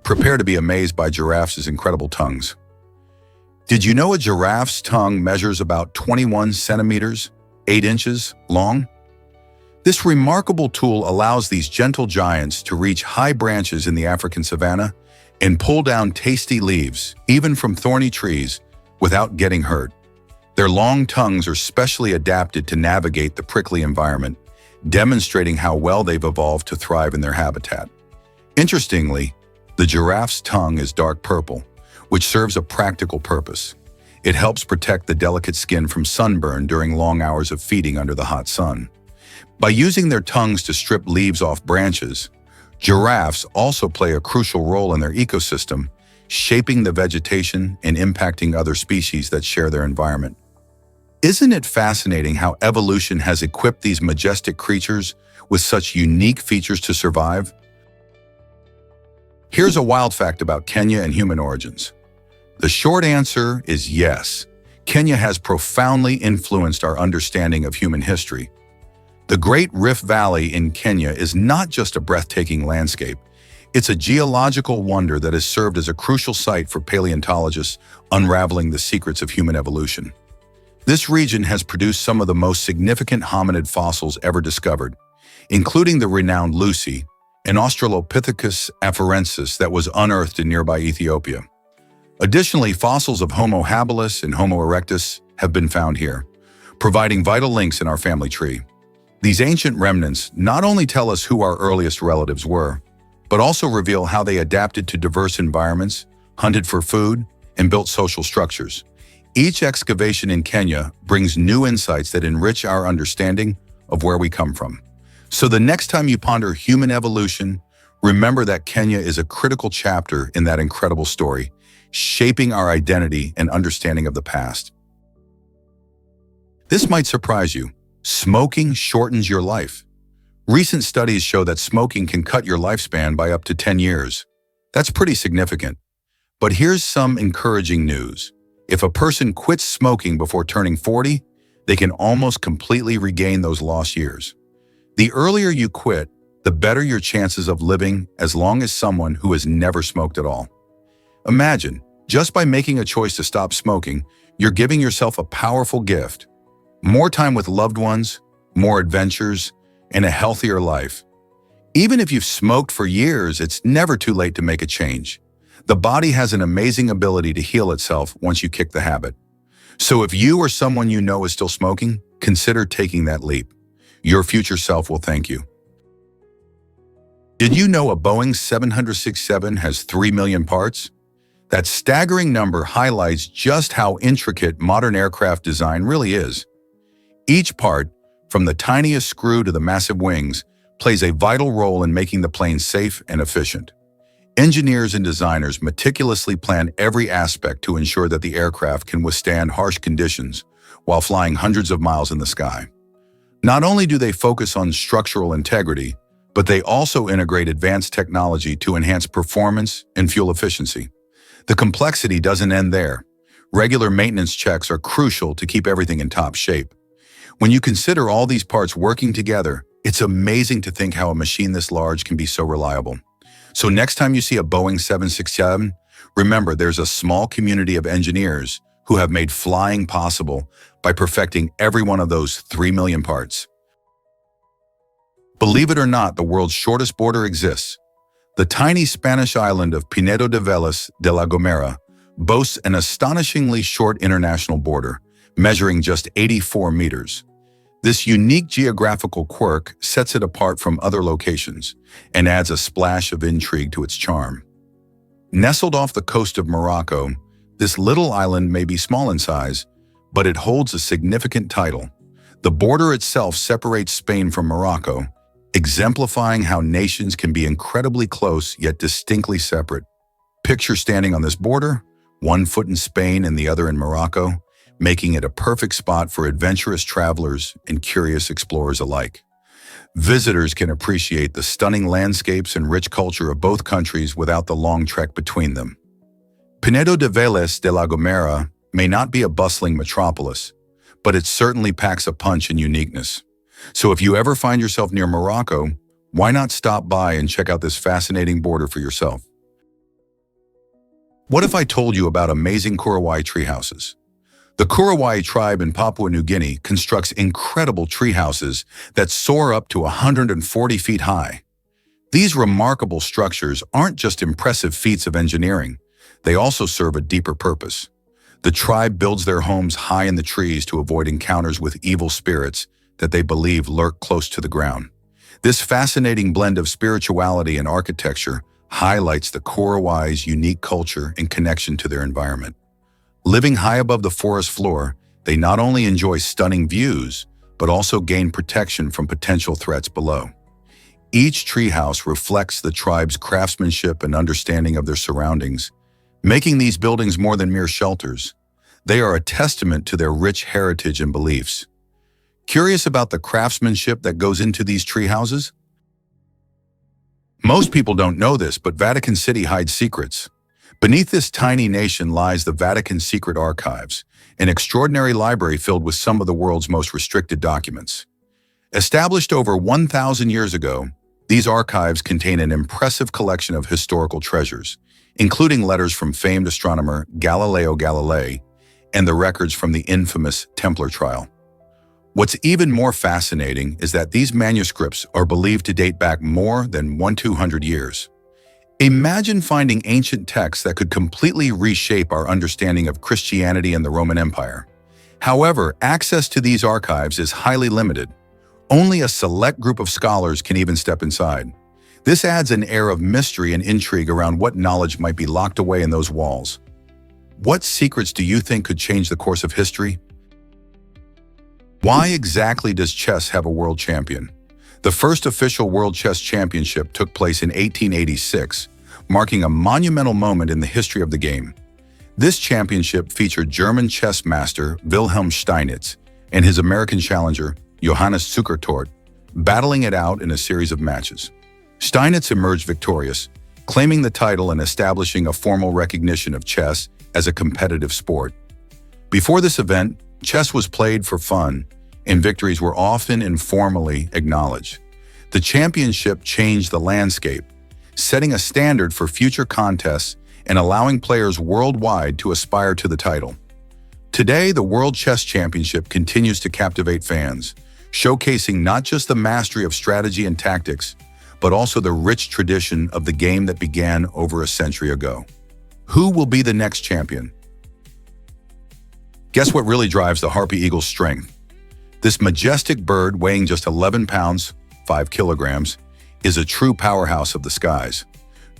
Prepare to be amazed by giraffes' incredible tongues. Did you know a giraffe's tongue measures about 21 centimeters, 8 inches long? This remarkable tool allows these gentle giants to reach high branches in the African savanna and pull down tasty leaves, even from thorny trees, without getting hurt. Their long tongues are specially adapted to navigate the prickly environment, demonstrating how well they've evolved to thrive in their habitat. Interestingly, the giraffe's tongue is dark purple, which serves a practical purpose. It helps protect the delicate skin from sunburn during long hours of feeding under the hot sun. By using their tongues to strip leaves off branches, giraffes also play a crucial role in their ecosystem, shaping the vegetation and impacting other species that share their environment. Isn't it fascinating how evolution has equipped these majestic creatures with such unique features to survive? Here's a wild fact about Kenya and human origins. The short answer is yes. Kenya has profoundly influenced our understanding of human history. The Great Rift Valley in Kenya is not just a breathtaking landscape. It's a geological wonder that has served as a crucial site for paleontologists unraveling the secrets of human evolution. This region has produced some of the most significant hominid fossils ever discovered, including the renowned Lucy, an Australopithecus afarensis that was unearthed in nearby Ethiopia. Additionally, fossils of Homo habilis and Homo erectus have been found here, providing vital links in our family tree. These ancient remnants not only tell us who our earliest relatives were, but also reveal how they adapted to diverse environments, hunted for food, and built social structures. Each excavation in Kenya brings new insights that enrich our understanding of where we come from. So the next time you ponder human evolution, remember that Kenya is a critical chapter in that incredible story, shaping our identity and understanding of the past. This might surprise you. Smoking shortens your life. Recent studies show that smoking can cut your lifespan by up to 10 years. That's pretty significant. But here's some encouraging news. If a person quits smoking before turning 40, they can almost completely regain those lost years. The earlier you quit, the better your chances of living as long as someone who has never smoked at all. Imagine, just by making a choice to stop smoking, you're giving yourself a powerful gift. More time with loved ones, more adventures, and a healthier life. Even if you've smoked for years, it's never too late to make a change. The body has an amazing ability to heal itself once you kick the habit. So if you or someone you know is still smoking, consider taking that leap. Your future self will thank you. Did you know a Boeing 767 has 3 million parts? That staggering number highlights just how intricate modern aircraft design really is. Each part, from the tiniest screw to the massive wings, plays a vital role in making the plane safe and efficient. Engineers and designers meticulously plan every aspect to ensure that the aircraft can withstand harsh conditions while flying hundreds of miles in the sky. Not only do they focus on structural integrity, but they also integrate advanced technology to enhance performance and fuel efficiency. The complexity doesn't end there. Regular maintenance checks are crucial to keep everything in top shape. When you consider all these parts working together, it's amazing to think how a machine this large can be so reliable. So next time you see a Boeing 767, remember there's a small community of engineers who have made flying possible by perfecting every one of those 3 million parts. Believe it or not, the world's shortest border exists. The tiny Spanish island of Pinedo de Vélez de la Gomera boasts an astonishingly short international border, measuring just 84 meters. This unique geographical quirk sets it apart from other locations and adds a splash of intrigue to its charm. Nestled off the coast of Morocco, this little island may be small in size, but it holds a significant title. The border itself separates Spain from Morocco, exemplifying how nations can be incredibly close yet distinctly separate. Picture standing on this border, one foot in Spain and the other in Morocco, making it a perfect spot for adventurous travelers and curious explorers alike. Visitors can appreciate the stunning landscapes and rich culture of both countries without the long trek between them. Pinedo de Vélez de la Gomera may not be a bustling metropolis, but it certainly packs a punch and uniqueness. So if you ever find yourself near Morocco, why not stop by and check out this fascinating border for yourself? What if I told you about amazing Korowai treehouses? The Korowai tribe in Papua New Guinea constructs incredible treehouses that soar up to 140 feet high. These remarkable structures aren't just impressive feats of engineering, they also serve a deeper purpose. The tribe builds their homes high in the trees to avoid encounters with evil spirits that they believe lurk close to the ground. This fascinating blend of spirituality and architecture highlights the Korowai's unique culture and connection to their environment. Living high above the forest floor, they not only enjoy stunning views, but also gain protection from potential threats below. Each treehouse reflects the tribe's craftsmanship and understanding of their surroundings, making these buildings more than mere shelters. They are a testament to their rich heritage and beliefs. Curious about the craftsmanship that goes into these treehouses? Most people don't know this, but Vatican City hides secrets. Beneath this tiny nation lies the Vatican Secret Archives, an extraordinary library filled with some of the world's most restricted documents. Established over 1,000 years ago, these archives contain an impressive collection of historical treasures, including letters from famed astronomer Galileo Galilei and the records from the infamous Templar trial. What's even more fascinating is that these manuscripts are believed to date back more than 200 years. Imagine finding ancient texts that could completely reshape our understanding of Christianity and the Roman Empire. However, access to these archives is highly limited. Only a select group of scholars can even step inside. This adds an air of mystery and intrigue around what knowledge might be locked away in those walls. What secrets do you think could change the course of history? Why exactly does chess have a world champion? The first official World Chess Championship took place in 1886, marking a monumental moment in the history of the game. This championship featured German chess master Wilhelm Steinitz and his American challenger Johannes Zukertort, battling it out in a series of matches. Steinitz emerged victorious, claiming the title and establishing a formal recognition of chess as a competitive sport. Before this event, chess was played for fun, and victories were often informally acknowledged. The championship changed the landscape, setting a standard for future contests and allowing players worldwide to aspire to the title. Today, the World Chess Championship continues to captivate fans, showcasing not just the mastery of strategy and tactics, but also the rich tradition of the game that began over a century ago. Who will be the next champion? Guess what really drives the Harpy eagle's strength? This majestic bird, weighing just 11 pounds, 5 kilograms, is a true powerhouse of the skies.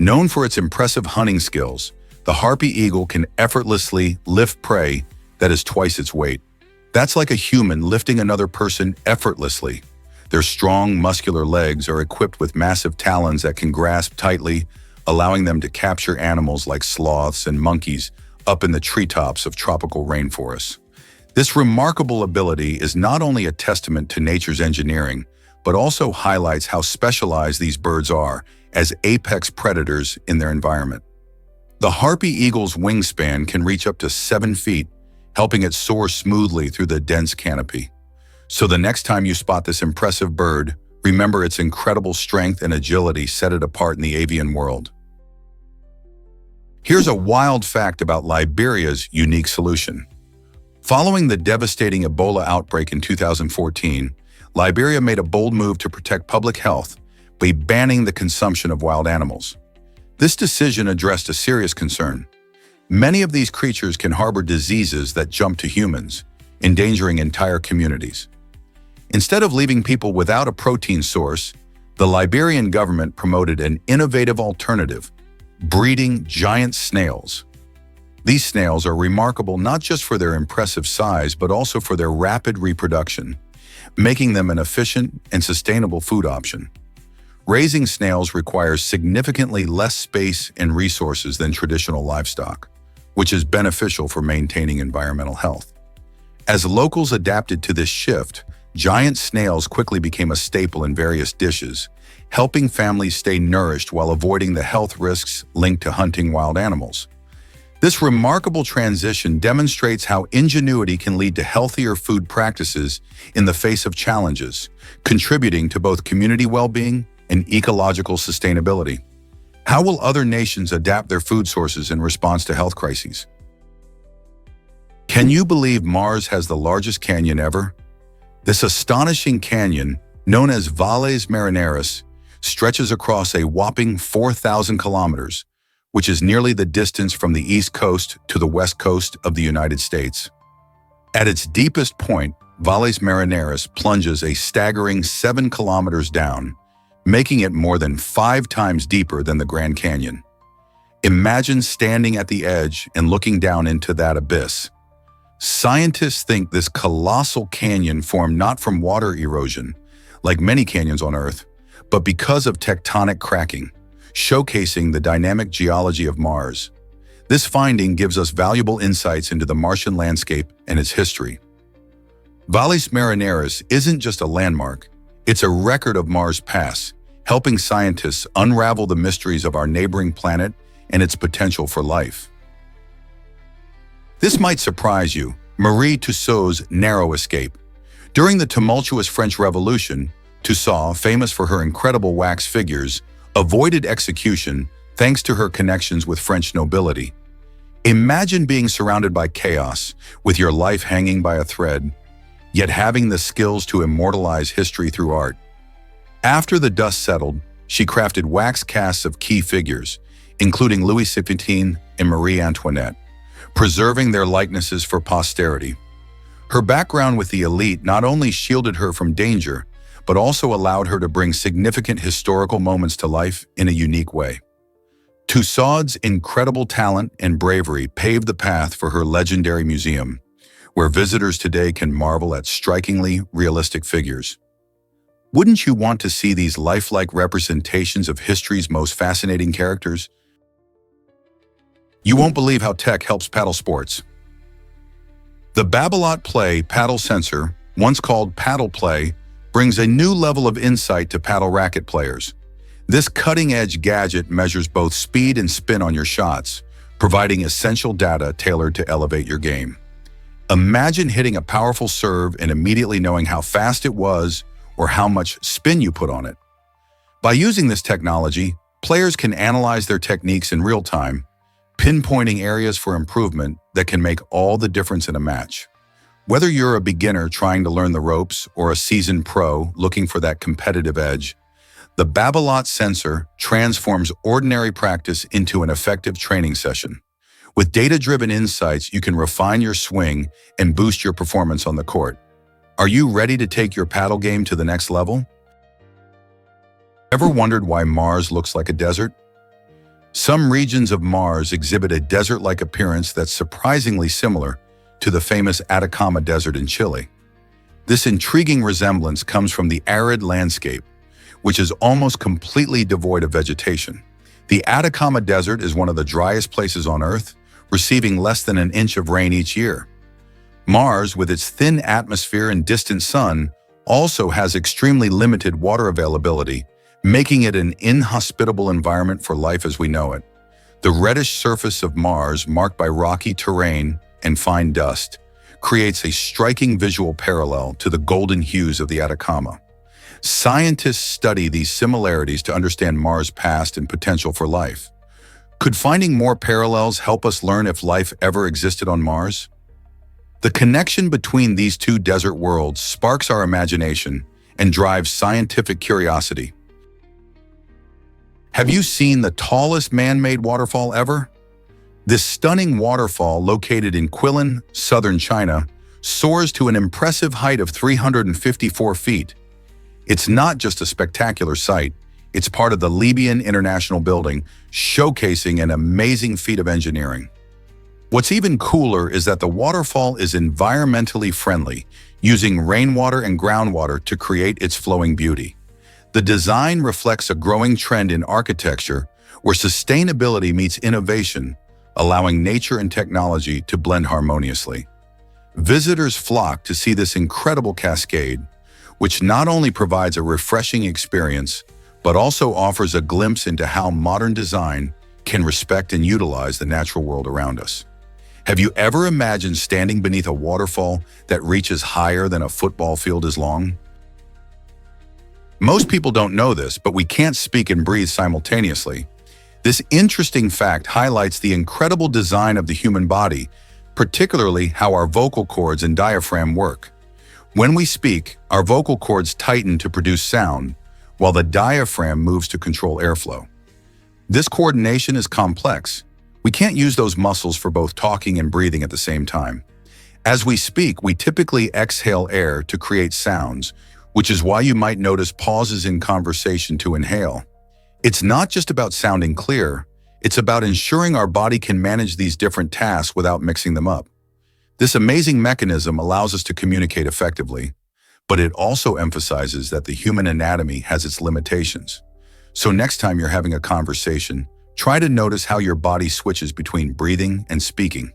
Known for its impressive hunting skills, the Harpy eagle can effortlessly lift prey that is twice its weight. That's like a human lifting another person effortlessly. Their strong, muscular legs are equipped with massive talons that can grasp tightly, allowing them to capture animals like sloths and monkeys up in the treetops of tropical rainforests. This remarkable ability is not only a testament to nature's engineering, but also highlights how specialized these birds are as apex predators in their environment. The Harpy eagle's wingspan can reach up to 7 feet, helping it soar smoothly through the dense canopy. So the next time you spot this impressive bird, remember its incredible strength and agility set it apart in the avian world. Here's a wild fact about Liberia's unique solution. Following the devastating Ebola outbreak in 2014, Liberia made a bold move to protect public health by banning the consumption of wild animals. This decision addressed a serious concern. Many of these creatures can harbor diseases that jump to humans, endangering entire communities. Instead of leaving people without a protein source, the Liberian government promoted an innovative alternative: breeding giant snails. These snails are remarkable not just for their impressive size, but also for their rapid reproduction, making them an efficient and sustainable food option. Raising snails requires significantly less space and resources than traditional livestock, which is beneficial for maintaining environmental health. As locals adapted to this shift, giant snails quickly became a staple in various dishes, helping families stay nourished while avoiding the health risks linked to hunting wild animals. This remarkable transition demonstrates how ingenuity can lead to healthier food practices in the face of challenges, contributing to both community well-being and ecological sustainability. How will other nations adapt their food sources in response to health crises? Can you believe Mars has the largest canyon ever? This astonishing canyon, known as Valles Marineris, stretches across a whopping 4,000 kilometers, which is nearly the distance from the east coast to the west coast of the United States. At its deepest point, Valles Marineris plunges a staggering 7 kilometers down, making it more than 5 times deeper than the Grand Canyon. Imagine standing at the edge and looking down into that abyss. Scientists think this colossal canyon formed not from water erosion, like many canyons on Earth, but because of tectonic cracking, showcasing the dynamic geology of Mars. This finding gives us valuable insights into the Martian landscape and its history. Valles Marineris isn't just a landmark, it's a record of Mars' past, helping scientists unravel the mysteries of our neighboring planet and its potential for life. This might surprise you, Marie Tussaud's narrow escape. During the tumultuous French Revolution, Tussaud, famous for her incredible wax figures, avoided execution thanks to her connections with French nobility. Imagine being surrounded by chaos, with your life hanging by a thread, yet having the skills to immortalize history through art. After the dust settled, she crafted wax casts of key figures, including Louis XV and Marie Antoinette, preserving their likenesses for posterity. Her background with the elite not only shielded her from danger, but also allowed her to bring significant historical moments to life in a unique way. Tussaud's incredible talent and bravery paved the path for her legendary museum, where visitors today can marvel at strikingly realistic figures. Wouldn't you want to see these lifelike representations of history's most fascinating characters? You won't believe how tech helps paddle sports. The Babolat Play paddle sensor, once called Paddle Play, brings a new level of insight to paddle racket players. This cutting-edge gadget measures both speed and spin on your shots, providing essential data tailored to elevate your game. Imagine hitting a powerful serve and immediately knowing how fast it was or how much spin you put on it. By using this technology, players can analyze their techniques in real time, pinpointing areas for improvement that can make all the difference in a match. Whether you're a beginner trying to learn the ropes or a seasoned pro looking for that competitive edge, the Babolat sensor transforms ordinary practice into an effective training session. With data-driven insights, you can refine your swing and boost your performance on the court. Are you ready to take your paddle game to the next level? Ever wondered why Mars looks like a desert? Some regions of Mars exhibit a desert-like appearance that's surprisingly similar to the famous Atacama Desert in Chile. This intriguing resemblance comes from the arid landscape, which is almost completely devoid of vegetation. The Atacama Desert is one of the driest places on Earth, receiving less than an inch of rain each year. Mars, with its thin atmosphere and distant sun, also has extremely limited water availability, making it an inhospitable environment for life as we know it. The reddish surface of Mars, marked by rocky terrain and fine dust, creates a striking visual parallel to the golden hues of the Atacama. Scientists study these similarities to understand Mars' past and potential for life. Could finding more parallels help us learn if life ever existed on Mars? The connection between these two desert worlds sparks our imagination and drives scientific curiosity. Have you seen the tallest man-made waterfall ever? This stunning waterfall, located in Quilin, southern China, soars to an impressive height of 354 feet. It's not just a spectacular sight, it's part of the Libyan International Building, showcasing an amazing feat of engineering. What's even cooler is that the waterfall is environmentally friendly, using rainwater and groundwater to create its flowing beauty. The design reflects a growing trend in architecture where sustainability meets innovation, allowing nature and technology to blend harmoniously. Visitors flock to see this incredible cascade, which not only provides a refreshing experience, but also offers a glimpse into how modern design can respect and utilize the natural world around us. Have you ever imagined standing beneath a waterfall that reaches higher than a football field is long? Most people don't know this, but we can't speak and breathe simultaneously. This interesting fact highlights the incredible design of the human body, particularly how our vocal cords and diaphragm work. When we speak, our vocal cords tighten to produce sound, while the diaphragm moves to control airflow. This coordination is complex. We can't use those muscles for both talking and breathing at the same time. As we speak, we typically exhale air to create sounds, which is why you might notice pauses in conversation to inhale. It's not just about sounding clear, it's about ensuring our body can manage these different tasks without mixing them up. This amazing mechanism allows us to communicate effectively, but it also emphasizes that the human anatomy has its limitations. So next time you're having a conversation, try to notice how your body switches between breathing and speaking.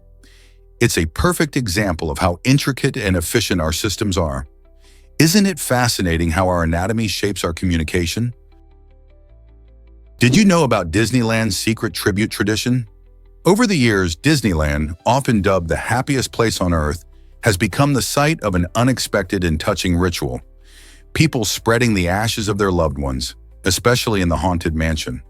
It's a perfect example of how intricate and efficient our systems are. Isn't it fascinating how our anatomy shapes our communication? Did you know about Disneyland's secret tribute tradition? Over the years, Disneyland, often dubbed the happiest place on Earth, has become the site of an unexpected and touching ritual. People spreading the ashes of their loved ones, especially in the Haunted Mansion.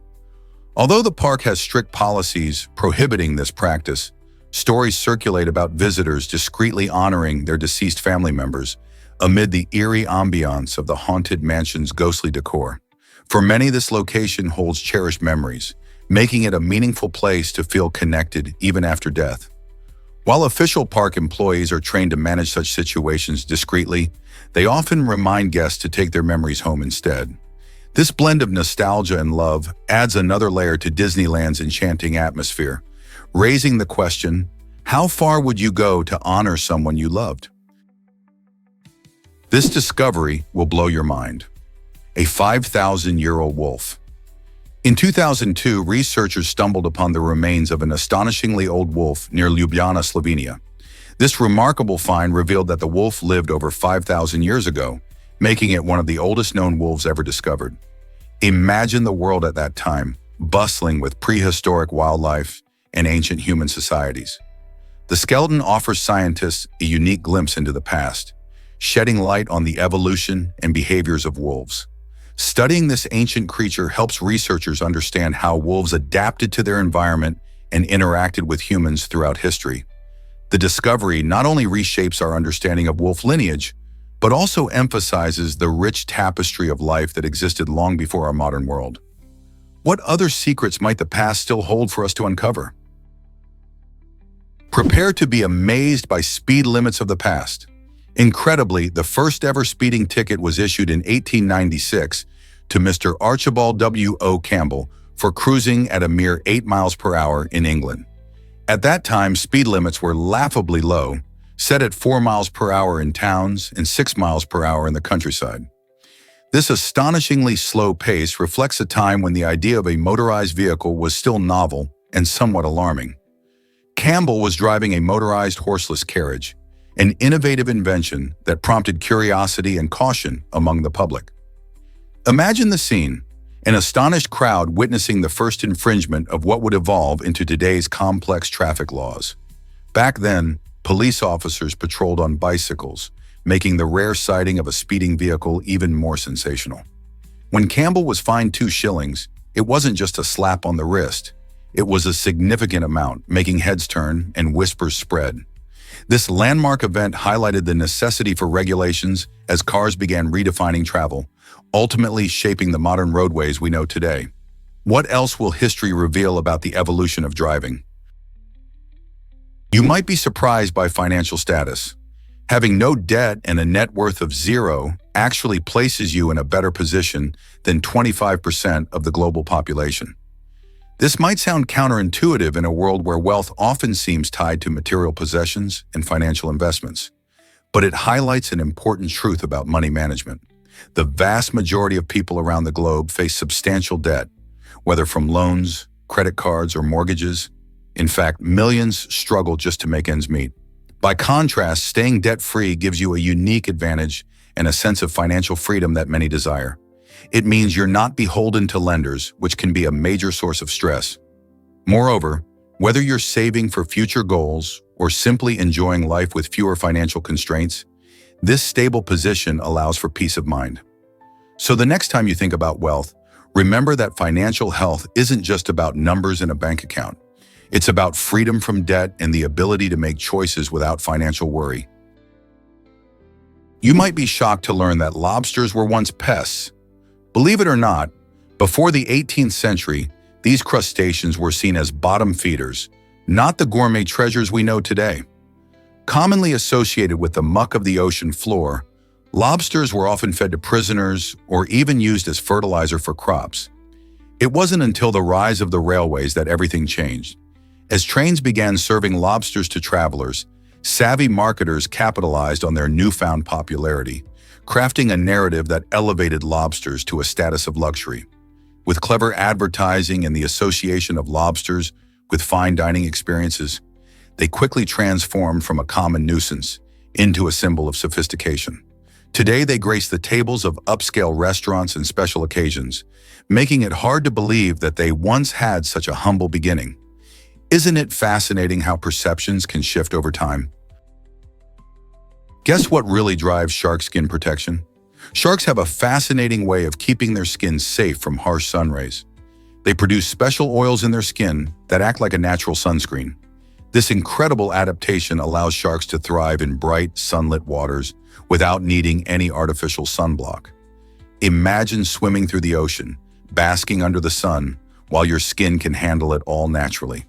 Although the park has strict policies prohibiting this practice, stories circulate about visitors discreetly honoring their deceased family members amid the eerie ambiance of the Haunted Mansion's ghostly decor. For many, this location holds cherished memories, making it a meaningful place to feel connected even after death. While official park employees are trained to manage such situations discreetly, they often remind guests to take their memories home instead. This blend of nostalgia and love adds another layer to Disneyland's enchanting atmosphere, raising the question, how far would you go to honor someone you loved? This discovery will blow your mind. A 5,000-year-old wolf. In 2002, researchers stumbled upon the remains of an astonishingly old wolf near Ljubljana, Slovenia. This remarkable find revealed that the wolf lived over 5,000 years ago, making it one of the oldest known wolves ever discovered. Imagine the world at that time, bustling with prehistoric wildlife and ancient human societies. The skeleton offers scientists a unique glimpse into the past, shedding light on the evolution and behaviors of wolves. Studying this ancient creature helps researchers understand how wolves adapted to their environment and interacted with humans throughout history. The discovery not only reshapes our understanding of wolf lineage, but also emphasizes the rich tapestry of life that existed long before our modern world. What other secrets might the past still hold for us to uncover? Prepare to be amazed by speed limits of the past. Incredibly, the first ever speeding ticket was issued in 1896 to Mr. Archibald W. O. Campbell for cruising at a mere 8 miles per hour in England. At that time, speed limits were laughably low, set at 4 miles per hour in towns and 6 miles per hour in the countryside. This astonishingly slow pace reflects a time when the idea of a motorized vehicle was still novel and somewhat alarming. Campbell was driving a motorized horseless carriage, an innovative invention that prompted curiosity and caution among the public. Imagine the scene, an astonished crowd witnessing the first infringement of what would evolve into today's complex traffic laws. Back then, police officers patrolled on bicycles, making the rare sighting of a speeding vehicle even more sensational. When Campbell was fined 2 shillings, it wasn't just a slap on the wrist. It was a significant amount, making heads turn and whispers spread. This landmark event highlighted the necessity for regulations as cars began redefining travel, ultimately shaping the modern roadways we know today. What else will history reveal about the evolution of driving? You might be surprised by financial status. Having no debt and a net worth of 0 actually places you in a better position than 25% of the global population. This might sound counterintuitive in a world where wealth often seems tied to material possessions and financial investments, but it highlights an important truth about money management. The vast majority of people around the globe face substantial debt, whether from loans, credit cards, or mortgages. In fact, millions struggle just to make ends meet. By contrast, staying debt-free gives you a unique advantage and a sense of financial freedom that many desire. It means you're not beholden to lenders, which can be a major source of stress. Moreover, whether you're saving for future goals or simply enjoying life with fewer financial constraints, this stable position allows for peace of mind. So the next time you think about wealth, Remember that financial health isn't just about numbers in a bank account. It's about freedom from debt and the ability to make choices without financial worry. You might be shocked to learn that lobsters were once pests. Believe it or not, before the 18th century, these crustaceans were seen as bottom feeders, not the gourmet treasures we know today. Commonly associated with the muck of the ocean floor, lobsters were often fed to prisoners or even used as fertilizer for crops. It wasn't until the rise of the railways that everything changed. As trains began serving lobsters to travelers, savvy marketers capitalized on their newfound popularity, crafting a narrative that elevated lobsters to a status of luxury. With clever advertising and the association of lobsters with fine dining experiences, they quickly transformed from a common nuisance into a symbol of sophistication. Today, they grace the tables of upscale restaurants and special occasions, making it hard to believe that they once had such a humble beginning. Isn't it fascinating how perceptions can shift over time? Guess what really drives shark skin protection? Sharks have a fascinating way of keeping their skin safe from harsh sun rays. They produce special oils in their skin that act like a natural sunscreen. This incredible adaptation allows sharks to thrive in bright, sunlit waters without needing any artificial sunblock. Imagine swimming through the ocean, basking under the sun, while your skin can handle it all naturally.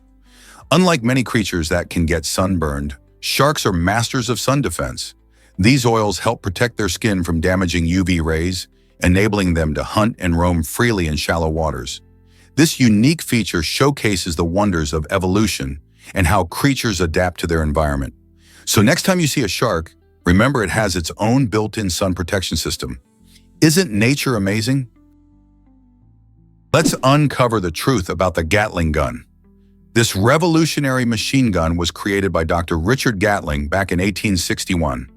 Unlike many creatures that can get sunburned, sharks are masters of sun defense. These oils help protect their skin from damaging UV rays, enabling them to hunt and roam freely in shallow waters. This unique feature showcases the wonders of evolution and how creatures adapt to their environment. So next time you see a shark, remember it has its own built-in sun protection system. Isn't nature amazing? Let's uncover the truth about the Gatling gun. This revolutionary machine gun was created by Dr. Richard Gatling back in 1861.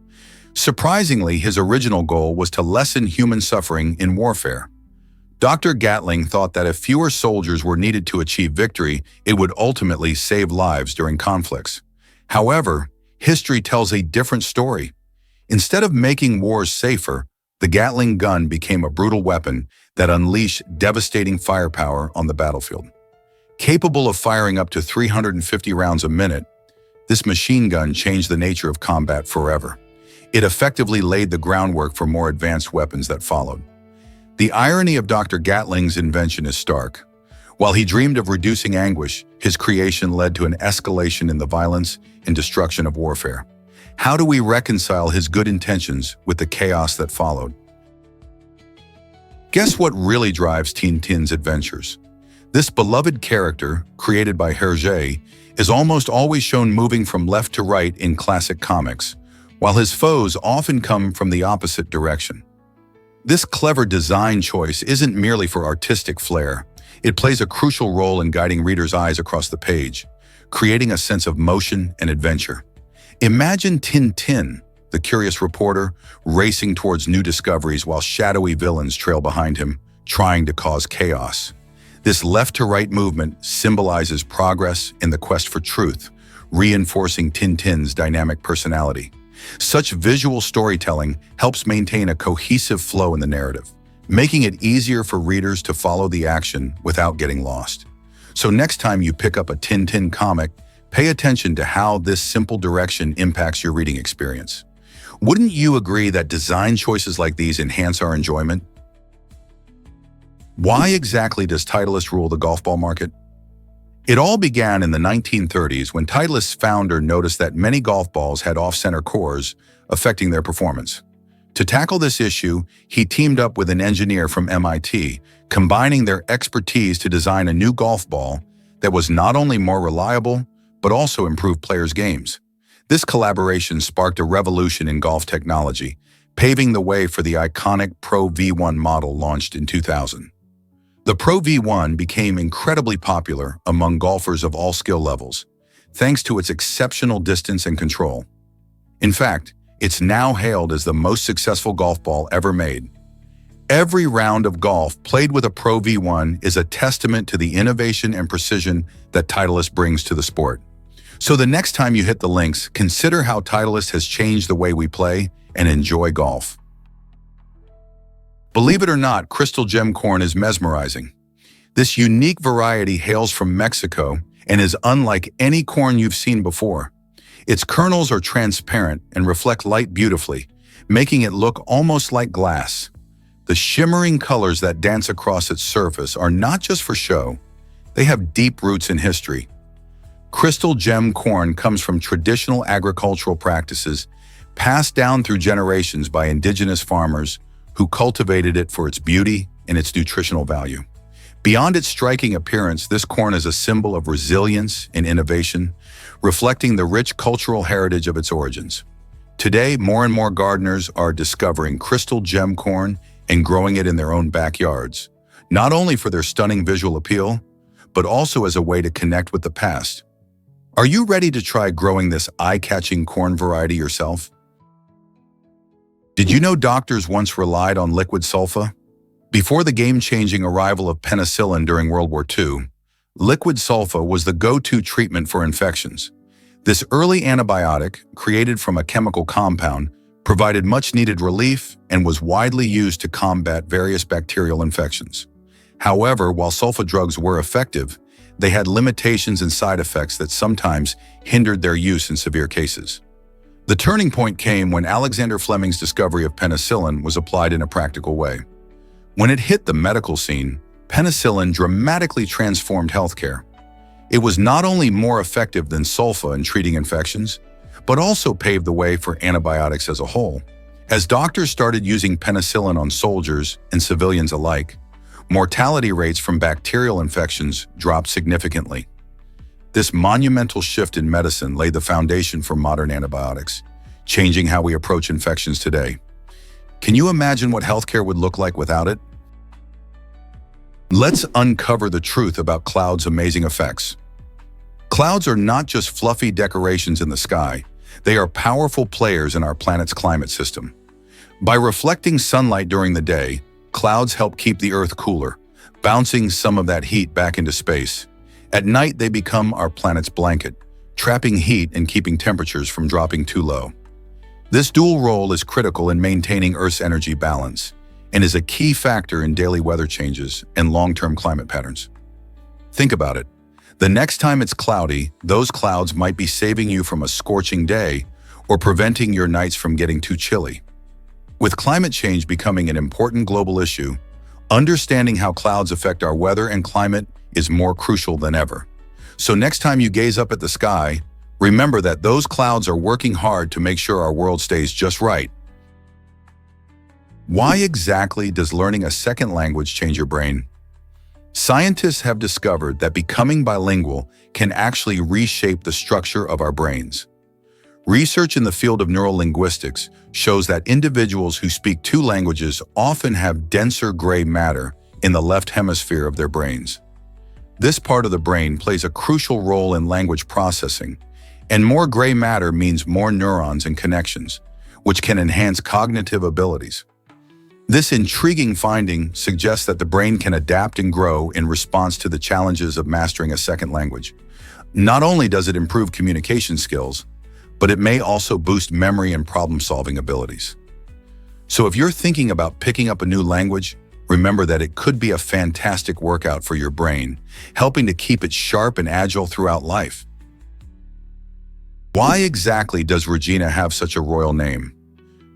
Surprisingly, his original goal was to lessen human suffering in warfare. Dr. Gatling thought that if fewer soldiers were needed to achieve victory, it would ultimately save lives during conflicts. However, history tells a different story. Instead of making wars safer, the Gatling gun became a brutal weapon that unleashed devastating firepower on the battlefield. Capable of firing up to 350 rounds a minute, this machine gun changed the nature of combat forever. It effectively laid the groundwork for more advanced weapons that followed. The irony of Dr. Gatling's invention is stark. While he dreamed of reducing anguish, his creation led to an escalation in the violence and destruction of warfare. How do we reconcile his good intentions with the chaos that followed? Guess what really drives Tintin's adventures? This beloved character, created by Hergé, is almost always shown moving from left to right in classic comics, while his foes often come from the opposite direction. This clever design choice isn't merely for artistic flair. It plays a crucial role in guiding readers' eyes across the page, creating a sense of motion and adventure. Imagine Tintin, the curious reporter, racing towards new discoveries while shadowy villains trail behind him, trying to cause chaos. This left-to-right movement symbolizes progress in the quest for truth, reinforcing Tintin's dynamic personality. Such visual storytelling helps maintain a cohesive flow in the narrative, making it easier for readers to follow the action without getting lost. So next time you pick up a Tintin comic, pay attention to how this simple direction impacts your reading experience. Wouldn't you agree that design choices like these enhance our enjoyment? Why exactly does Titleist rule the golf ball market? It all began in the 1930s when Titleist's founder noticed that many golf balls had off-center cores, affecting their performance. To tackle this issue, he teamed up with an engineer from MIT, combining their expertise to design a new golf ball that was not only more reliable, but also improved players' games. This collaboration sparked a revolution in golf technology, paving the way for the iconic Pro V1 model launched in 2000. The Pro V1 became incredibly popular among golfers of all skill levels, thanks to its exceptional distance and control. In fact, it's now hailed as the most successful golf ball ever made. Every round of golf played with a Pro V1 is a testament to the innovation and precision that Titleist brings to the sport. So the next time you hit the links, consider how Titleist has changed the way we play and enjoy golf. Believe it or not, crystal gem corn is mesmerizing. This unique variety hails from Mexico and is unlike any corn you've seen before. Its kernels are transparent and reflect light beautifully, making it look almost like glass. The shimmering colors that dance across its surface are not just for show. They have deep roots in history. Crystal gem corn comes from traditional agricultural practices passed down through generations by indigenous farmers who cultivated it for its beauty and its nutritional value. Beyond its striking appearance, this corn is a symbol of resilience and innovation, reflecting the rich cultural heritage of its origins. Today, more and more gardeners are discovering crystal gem corn and growing it in their own backyards, not only for their stunning visual appeal, but also as a way to connect with the past. Are you ready to try growing this eye-catching corn variety yourself? Did you know doctors once relied on liquid sulfa? Before the game-changing arrival of penicillin during World War II, liquid sulfa was the go-to treatment for infections. This early antibiotic, created from a chemical compound, provided much-needed relief and was widely used to combat various bacterial infections. However, while sulfa drugs were effective, they had limitations and side effects that sometimes hindered their use in severe cases. The turning point came when Alexander Fleming's discovery of penicillin was applied in a practical way. When it hit the medical scene, penicillin dramatically transformed healthcare. It was not only more effective than sulfa in treating infections, but also paved the way for antibiotics as a whole. As doctors started using penicillin on soldiers and civilians alike, mortality rates from bacterial infections dropped significantly. This monumental shift in medicine laid the foundation for modern antibiotics, changing how we approach infections today. Can you imagine what healthcare would look like without it? Let's uncover the truth about clouds' amazing effects. Clouds are not just fluffy decorations in the sky. They are powerful players in our planet's climate system. By reflecting sunlight during the day, clouds help keep the Earth cooler, bouncing some of that heat back into space. At night, they become our planet's blanket, trapping heat and keeping temperatures from dropping too low. This dual role is critical in maintaining Earth's energy balance and is a key factor in daily weather changes and long-term climate patterns. Think about it. The next time it's cloudy, those clouds might be saving you from a scorching day or preventing your nights from getting too chilly. With climate change becoming an important global issue, understanding how clouds affect our weather and climate is more crucial than ever. So next time you gaze up at the sky, remember that those clouds are working hard to make sure our world stays just right. Why exactly does learning a second language change your brain? Scientists have discovered that becoming bilingual can actually reshape the structure of our brains. Research in the field of neurolinguistics shows that individuals who speak two languages often have denser gray matter in the left hemisphere of their brains. This part of the brain plays a crucial role in language processing, and more gray matter means more neurons and connections, which can enhance cognitive abilities. This intriguing finding suggests that the brain can adapt and grow in response to the challenges of mastering a second language. Not only does it improve communication skills, but it may also boost memory and problem-solving abilities. So if you're thinking about picking up a new language, remember that it could be a fantastic workout for your brain, helping to keep it sharp and agile throughout life. Why exactly does Regina have such a royal name?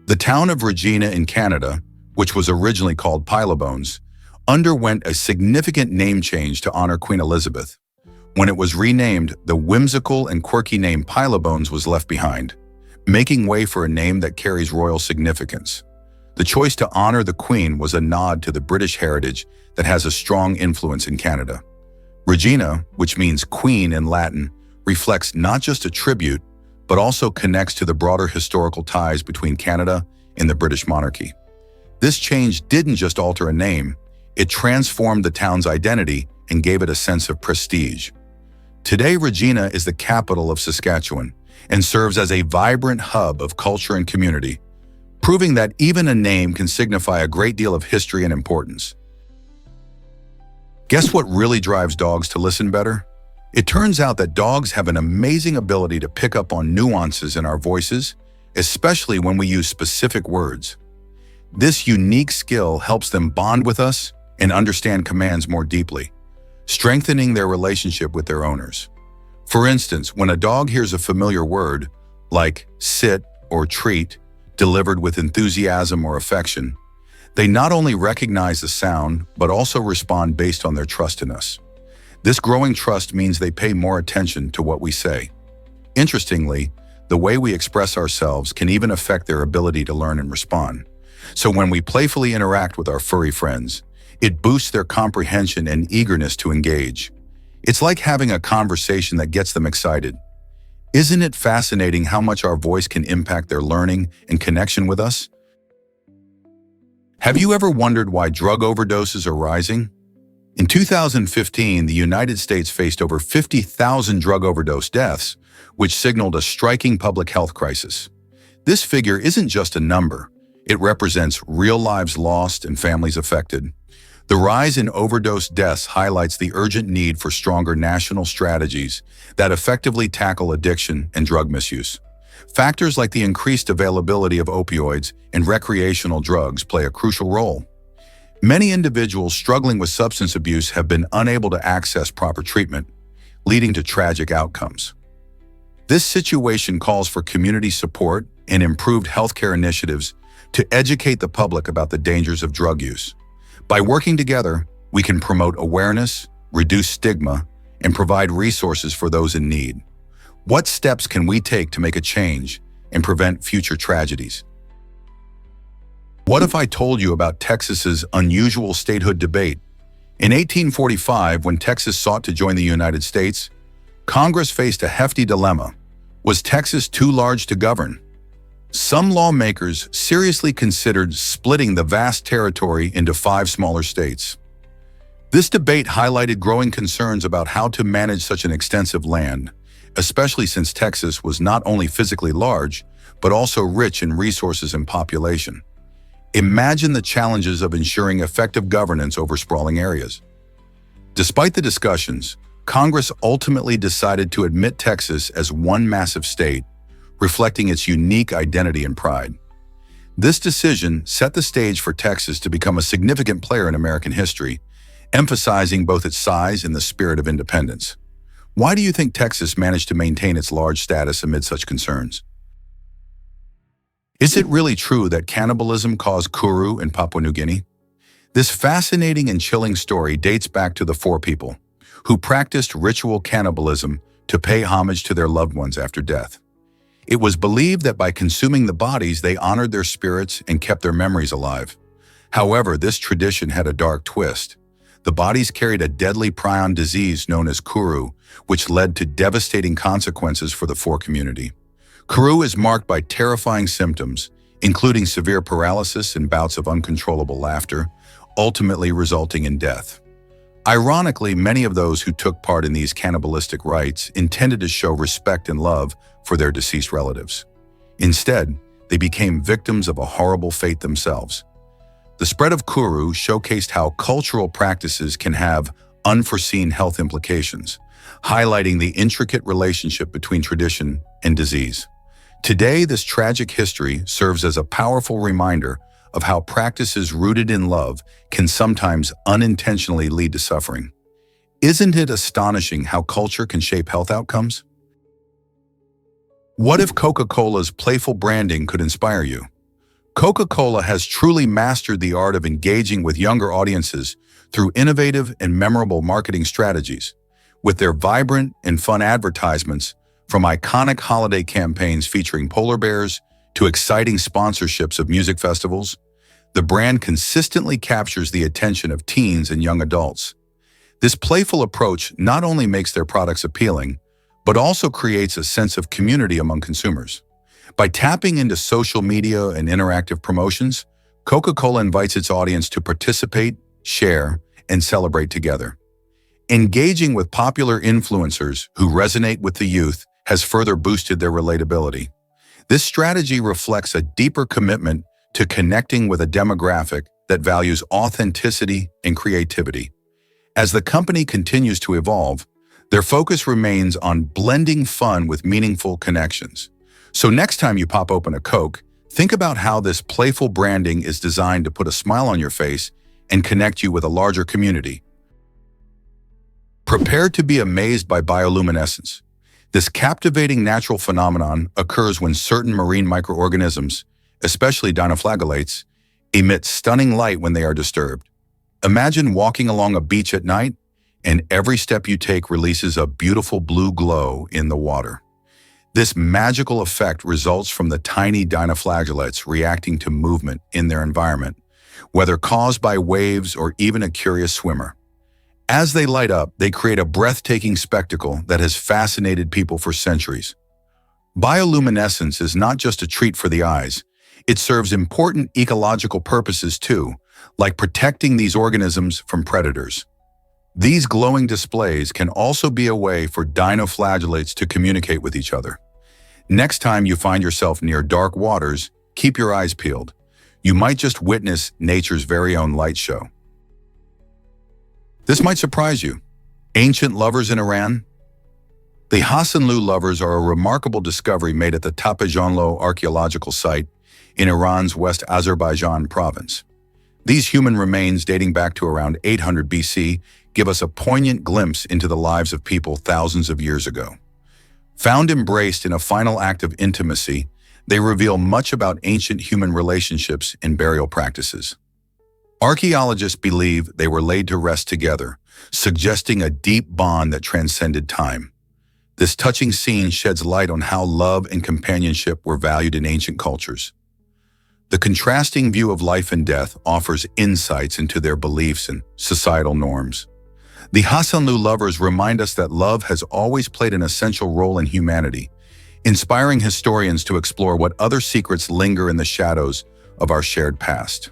The town of Regina in Canada, which was originally called Pylobones, underwent a significant name change to honor Queen Elizabeth. When it was renamed, the whimsical and quirky name Pylobones was left behind, making way for a name that carries royal significance. The choice to honor the Queen was a nod to the British heritage that has a strong influence in Canada. Regina, which means queen in Latin, reflects not just a tribute, but also connects to the broader historical ties between Canada and the British monarchy. This change didn't just alter a name, it transformed the town's identity and gave it a sense of prestige. Today, Regina is the capital of Saskatchewan and serves as a vibrant hub of culture and community, proving that even a name can signify a great deal of history and importance. Guess what really drives dogs to listen better? It turns out that dogs have an amazing ability to pick up on nuances in our voices, especially when we use specific words. This unique skill helps them bond with us and understand commands more deeply, strengthening their relationship with their owners. For instance, when a dog hears a familiar word, like sit or treat, delivered with enthusiasm or affection, they not only recognize the sound, but also respond based on their trust in us. This growing trust means they pay more attention to what we say. Interestingly, the way we express ourselves can even affect their ability to learn and respond. So when we playfully interact with our furry friends, it boosts their comprehension and eagerness to engage. It's like having a conversation that gets them excited. Isn't it fascinating how much our voice can impact their learning and connection with us? Have you ever wondered why drug overdoses are rising? In 2015, the United States faced over 50,000 drug overdose deaths, which signaled a striking public health crisis. This figure isn't just a number. It represents real lives lost and families affected. The rise in overdose deaths highlights the urgent need for stronger national strategies that effectively tackle addiction and drug misuse. Factors like the increased availability of opioids and recreational drugs play a crucial role. Many individuals struggling with substance abuse have been unable to access proper treatment, leading to tragic outcomes. This situation calls for community support and improved healthcare initiatives to educate the public about the dangers of drug use. By working together, we can promote awareness, reduce stigma, and provide resources for those in need. What steps can we take to make a change and prevent future tragedies? What if I told you about Texas's unusual statehood debate? In 1845, when Texas sought to join the United States, Congress faced a hefty dilemma. Was Texas too large to govern? Some lawmakers seriously considered splitting the vast territory into 5 smaller states. This debate highlighted growing concerns about how to manage such an extensive land, especially since Texas was not only physically large, but also rich in resources and population. Imagine the challenges of ensuring effective governance over sprawling areas. Despite the discussions, Congress ultimately decided to admit Texas as one massive state, reflecting its unique identity and pride. This decision set the stage for Texas to become a significant player in American history, emphasizing both its size and the spirit of independence. Why do you think Texas managed to maintain its large status amid such concerns? Is it really true that cannibalism caused Kuru in Papua New Guinea? This fascinating and chilling story dates back to the Four People, who practiced ritual cannibalism to pay homage to their loved ones after death. It was believed that by consuming the bodies, they honored their spirits and kept their memories alive. However, this tradition had a dark twist. The bodies carried a deadly prion disease known as Kuru, which led to devastating consequences for the Four community. Kuru is marked by terrifying symptoms, including severe paralysis and bouts of uncontrollable laughter, ultimately resulting in death. Ironically, many of those who took part in these cannibalistic rites intended to show respect and love for their deceased relatives. Instead, they became victims of a horrible fate themselves. The spread of Kuru showcased how cultural practices can have unforeseen health implications, highlighting the intricate relationship between tradition and disease. Today, this tragic history serves as a powerful reminder of how practices rooted in love can sometimes unintentionally lead to suffering. Isn't it astonishing how culture can shape health outcomes? What if Coca-Cola's playful branding could inspire you? Coca-Cola has truly mastered the art of engaging with younger audiences through innovative and memorable marketing strategies. With their vibrant and fun advertisements, from iconic holiday campaigns featuring polar bears to exciting sponsorships of music festivals, the brand consistently captures the attention of teens and young adults. This playful approach not only makes their products appealing, but also creates a sense of community among consumers. By tapping into social media and interactive promotions, Coca-Cola invites its audience to participate, share, and celebrate together. Engaging with popular influencers who resonate with the youth has further boosted their relatability. This strategy reflects a deeper commitment to connecting with a demographic that values authenticity and creativity. As the company continues to evolve, their focus remains on blending fun with meaningful connections. So next time you pop open a Coke, Think about how this playful branding is designed to put a smile on your face and connect you with a larger community. Prepare to be amazed by bioluminescence. This captivating natural phenomenon occurs when certain marine microorganisms, especially dinoflagellates, emit stunning light when they are disturbed. Imagine walking along a beach at night, and every step you take releases a beautiful blue glow in the water. This magical effect results from the tiny dinoflagellates reacting to movement in their environment, whether caused by waves or even a curious swimmer. As they light up, they create a breathtaking spectacle that has fascinated people for centuries. Bioluminescence is not just a treat for the eyes. It serves important ecological purposes too, like protecting these organisms from predators. These glowing displays can also be a way for dinoflagellates to communicate with each other. Next time you find yourself near dark waters, keep your eyes peeled. You might just witness nature's very own light show. This might surprise you. Ancient lovers in Iran? The Hassanlu lovers are a remarkable discovery made at the Hassanlu archaeological site in Iran's West Azerbaijan province. These human remains dating back to around 800 BC give us a poignant glimpse into the lives of people thousands of years ago. Found embraced in a final act of intimacy, they reveal much about ancient human relationships and burial practices. Archaeologists believe they were laid to rest together, suggesting a deep bond that transcended time. This touching scene sheds light on how love and companionship were valued in ancient cultures. The contrasting view of life and death offers insights into their beliefs and societal norms. The Hassanlu lovers remind us that love has always played an essential role in humanity, inspiring historians to explore what other secrets linger in the shadows of our shared past.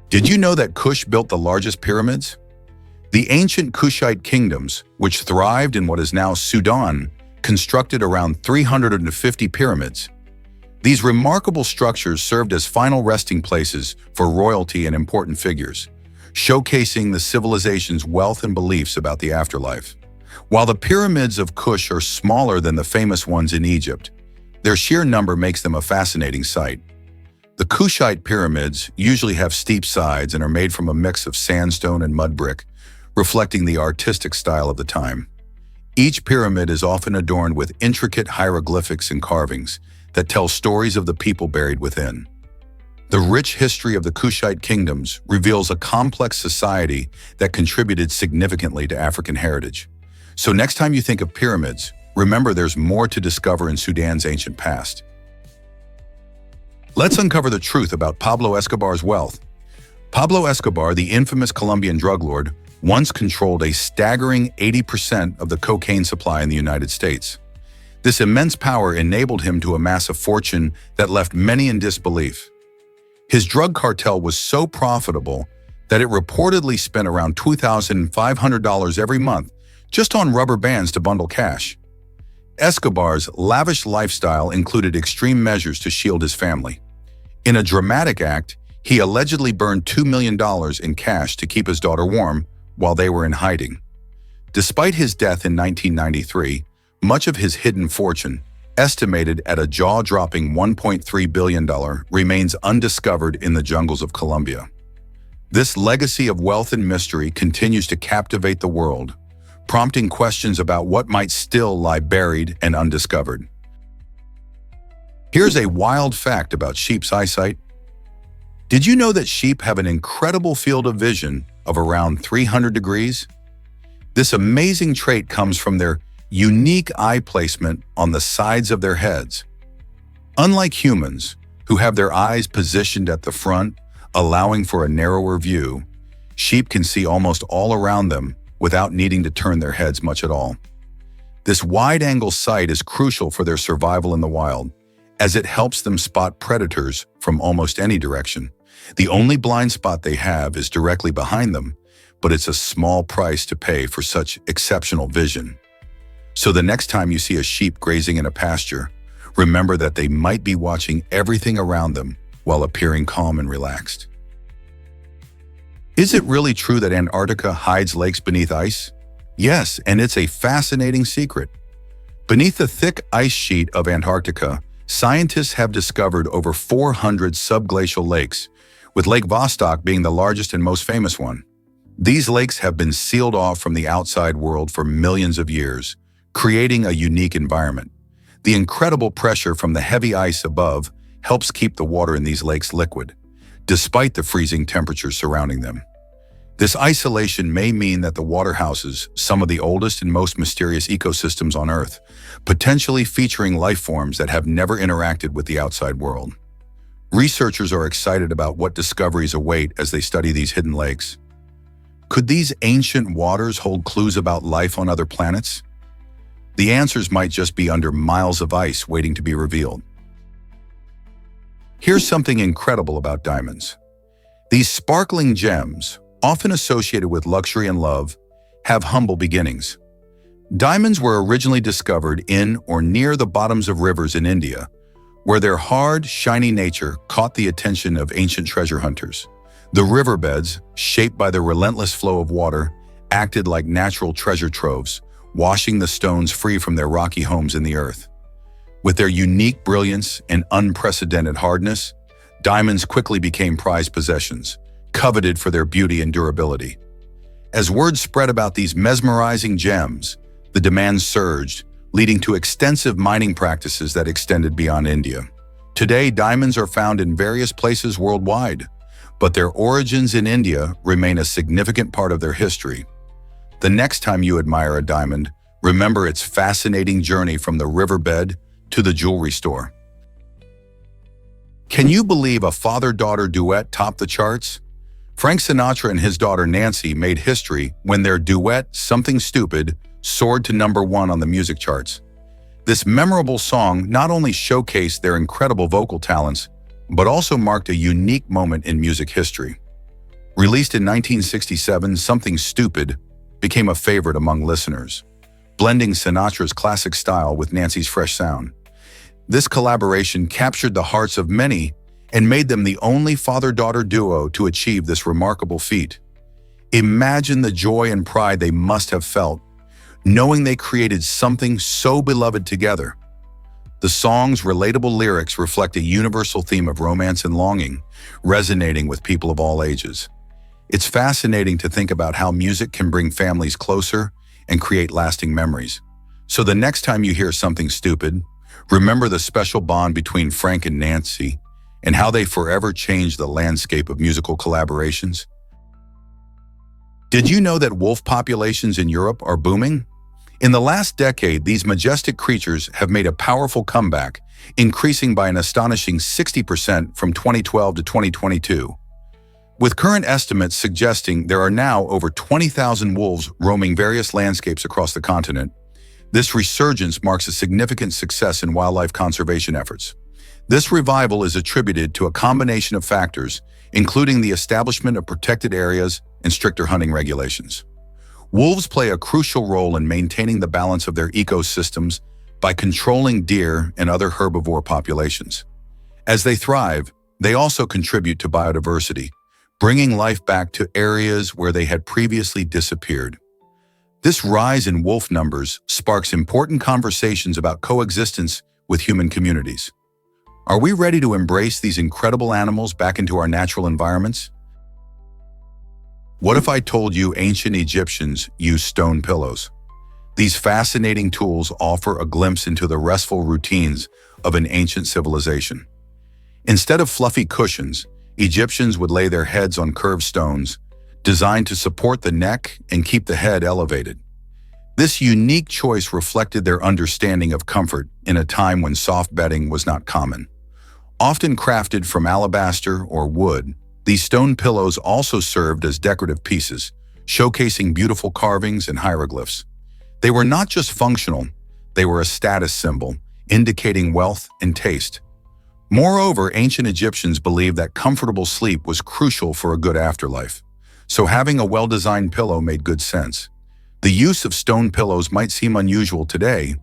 Did you know that Kush built the largest pyramids? The ancient Kushite kingdoms, which thrived in what is now Sudan, constructed around 350 pyramids. These remarkable structures served as final resting places for royalty and important figures, showcasing the civilization's wealth and beliefs about the afterlife. While the pyramids of Kush are smaller than the famous ones in Egypt, their sheer number makes them a fascinating sight. The Kushite pyramids usually have steep sides and are made from a mix of sandstone and mud brick, reflecting the artistic style of the time. Each pyramid is often adorned with intricate hieroglyphics and carvings that tell stories of the people buried within. The rich history of the Kushite kingdoms reveals a complex society that contributed significantly to African heritage. So next time you think of pyramids, remember there's more to discover in Sudan's ancient past. Let's uncover the truth about Pablo Escobar's wealth. Pablo Escobar, the infamous Colombian drug lord, once controlled a staggering 80% of the cocaine supply in the United States. This immense power enabled him to amass a fortune that left many in disbelief. His drug cartel was so profitable that it reportedly spent around $2,500 every month just on rubber bands to bundle cash. Escobar's lavish lifestyle included extreme measures to shield his family. In a dramatic act, he allegedly burned $2 million in cash to keep his daughter warm while they were in hiding. Despite his death in 1993, much of his hidden fortune, estimated at a jaw-dropping $1.3 billion, remains undiscovered in the jungles of Colombia. This legacy of wealth and mystery continues to captivate the world, prompting questions about what might still lie buried and undiscovered. Here's a wild fact about sheep's eyesight. Did you know that sheep have an incredible field of vision of around 300 degrees? This amazing trait comes from their unique eye placement on the sides of their heads. Unlike humans, who have their eyes positioned at the front, allowing for a narrower view, sheep can see almost all around them without needing to turn their heads much at all. This wide-angle sight is crucial for their survival in the wild, as it helps them spot predators from almost any direction. The only blind spot they have is directly behind them, but it's a small price to pay for such exceptional vision. So the next time you see a sheep grazing in a pasture, remember that they might be watching everything around them while appearing calm and relaxed. Is it really true that Antarctica hides lakes beneath ice? Yes, and it's a fascinating secret. Beneath the thick ice sheet of Antarctica, Scientists have discovered over 400 subglacial lakes, with Lake Vostok being the largest and most famous one. These lakes have been sealed off from the outside world for millions of years, creating a unique environment. The incredible pressure from the heavy ice above helps keep the water in these lakes liquid, despite the freezing temperatures surrounding them. This isolation may mean that the water houses some of the oldest and most mysterious ecosystems on Earth, potentially featuring life forms that have never interacted with the outside world. Researchers are excited about what discoveries await as they study these hidden lakes. Could these ancient waters hold clues about life on other planets? The answers might just be under miles of ice waiting to be revealed. Here's something incredible about diamonds. These sparkling gems, often associated with luxury and love, have humble beginnings. Diamonds were originally discovered in or near the bottoms of rivers in India, where their hard, shiny nature caught the attention of ancient treasure hunters. The riverbeds, shaped by the relentless flow of water, acted like natural treasure troves, washing the stones free from their rocky homes in the earth. With their unique brilliance and unprecedented hardness, diamonds quickly became prized possessions, coveted for their beauty and durability. As word spread about these mesmerizing gems, the demand surged, leading to extensive mining practices that extended beyond India. Today, diamonds are found in various places worldwide, but their origins in India remain a significant part of their history. The next time you admire a diamond, remember its fascinating journey from the riverbed to the jewelry store. Can you believe a father-daughter duet topped the charts? Frank Sinatra and his daughter Nancy made history when their duet, Something Stupid, soared to #1 on the music charts. This memorable song not only showcased their incredible vocal talents, but also marked a unique moment in music history. Released in 1967, Something Stupid became a favorite among listeners, blending Sinatra's classic style with Nancy's fresh sound. This collaboration captured the hearts of many and made them the only father-daughter duo to achieve this remarkable feat. Imagine the joy and pride they must have felt, knowing they created something so beloved together. The song's relatable lyrics reflect a universal theme of romance and longing, resonating with people of all ages. It's fascinating to think about how music can bring families closer and create lasting memories. So the next time you hear Something Stupid, remember the special bond between Frank and Nancy and how they forever changed the landscape of musical collaborations. Did you know that wolf populations in Europe are booming? In the last decade, these majestic creatures have made a powerful comeback, increasing by an astonishing 60% from 2012 to 2022. With current estimates suggesting there are now over 20,000 wolves roaming various landscapes across the continent, this resurgence marks a significant success in wildlife conservation efforts. This revival is attributed to a combination of factors, including the establishment of protected areas and stricter hunting regulations. Wolves play a crucial role in maintaining the balance of their ecosystems by controlling deer and other herbivore populations. As they thrive, they also contribute to biodiversity, bringing life back to areas where they had previously disappeared. This rise in wolf numbers sparks important conversations about coexistence with human communities. Are we ready to embrace these incredible animals back into our natural environments? What if I told you ancient Egyptians used stone pillows? These fascinating tools offer a glimpse into the restful routines of an ancient civilization. Instead of fluffy cushions, Egyptians would lay their heads on curved stones, designed to support the neck and keep the head elevated. This unique choice reflected their understanding of comfort in a time when soft bedding was not common. Often crafted from alabaster or wood, these stone pillows also served as decorative pieces, showcasing beautiful carvings and hieroglyphs. They were not just functional, they were a status symbol, indicating wealth and taste. Moreover, ancient Egyptians believed that comfortable sleep was crucial for a good afterlife, so having a well-designed pillow made good sense. The use of stone pillows might seem unusual today,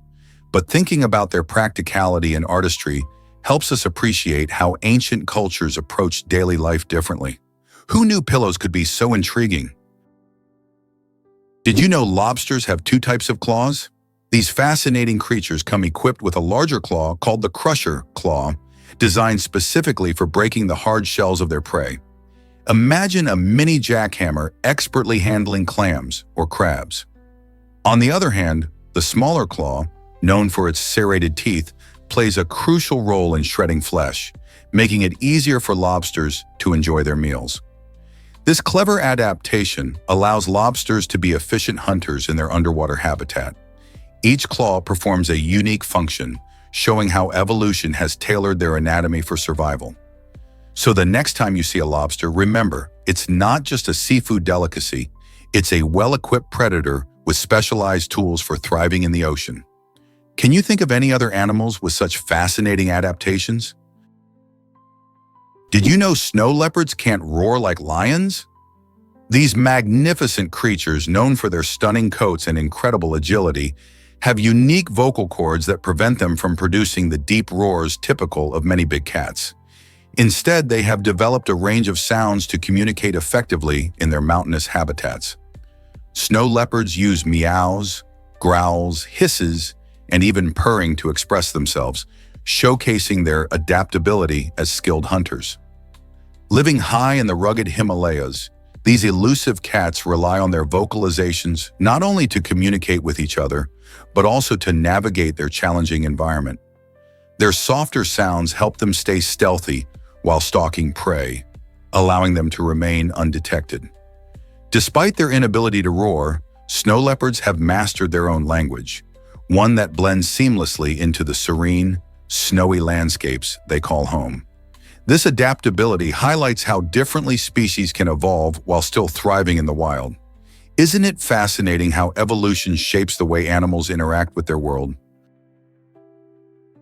but thinking about their practicality and artistry helps us appreciate how ancient cultures approached daily life differently. Who knew pillows could be so intriguing? Did you know lobsters have 2 types of claws? These fascinating creatures come equipped with a larger claw called the crusher claw, designed specifically for breaking the hard shells of their prey. Imagine a mini jackhammer expertly handling clams or crabs. On the other hand, the smaller claw, known for its serrated teeth, plays a crucial role in shredding flesh, making it easier for lobsters to enjoy their meals. This clever adaptation allows lobsters to be efficient hunters in their underwater habitat. Each claw performs a unique function, showing how evolution has tailored their anatomy for survival. So the next time you see a lobster, remember, it's not just a seafood delicacy, it's a well-equipped predator with specialized tools for thriving in the ocean. Can you think of any other animals with such fascinating adaptations? Did you know snow leopards can't roar like lions? These magnificent creatures, known for their stunning coats and incredible agility, have unique vocal cords that prevent them from producing the deep roars typical of many big cats. Instead, they have developed a range of sounds to communicate effectively in their mountainous habitats. Snow leopards use meows, growls, hisses, and even purring to express themselves, showcasing their adaptability as skilled hunters. Living high in the rugged Himalayas, these elusive cats rely on their vocalizations not only to communicate with each other, but also to navigate their challenging environment. Their softer sounds help them stay stealthy while stalking prey, allowing them to remain undetected. Despite their inability to roar, snow leopards have mastered their own language, one that blends seamlessly into the serene, snowy landscapes they call home. This adaptability highlights how differently species can evolve while still thriving in the wild. Isn't it fascinating how evolution shapes the way animals interact with their world?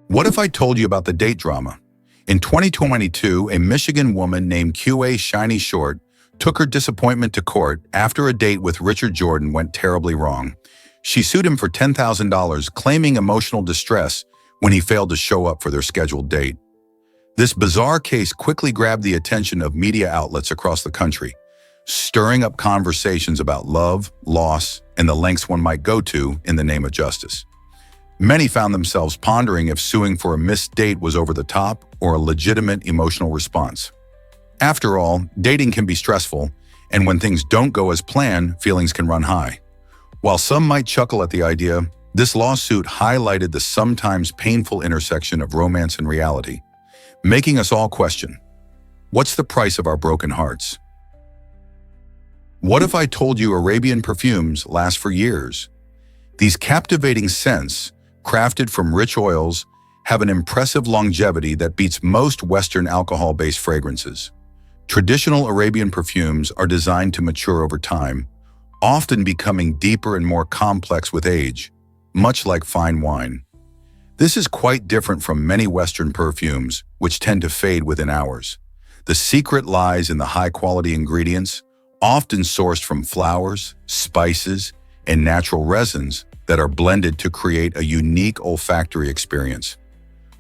What if I told you about the date drama? In 2022, a Michigan woman named Qa Shiny Short took her disappointment to court after a date with Richard Jordan went terribly wrong. She sued him for $10,000, claiming emotional distress when he failed to show up for their scheduled date. This bizarre case quickly grabbed the attention of media outlets across the country, stirring up conversations about love, loss, and the lengths one might go to in the name of justice. Many found themselves pondering if suing for a missed date was over the top or a legitimate emotional response. After all, dating can be stressful, and when things don't go as planned, feelings can run high. While some might chuckle at the idea, this lawsuit highlighted the sometimes painful intersection of romance and reality, making us all question, what's the price of our broken hearts? What if I told you Arabian perfumes last for years? These captivating scents, crafted from rich oils, have an impressive longevity that beats most Western alcohol-based fragrances. Traditional Arabian perfumes are designed to mature over time, often becoming deeper and more complex with age, much like fine wine. This is quite different from many Western perfumes, which tend to fade within hours. The secret lies in the high-quality ingredients, often sourced from flowers, spices, and natural resins that are blended to create a unique olfactory experience.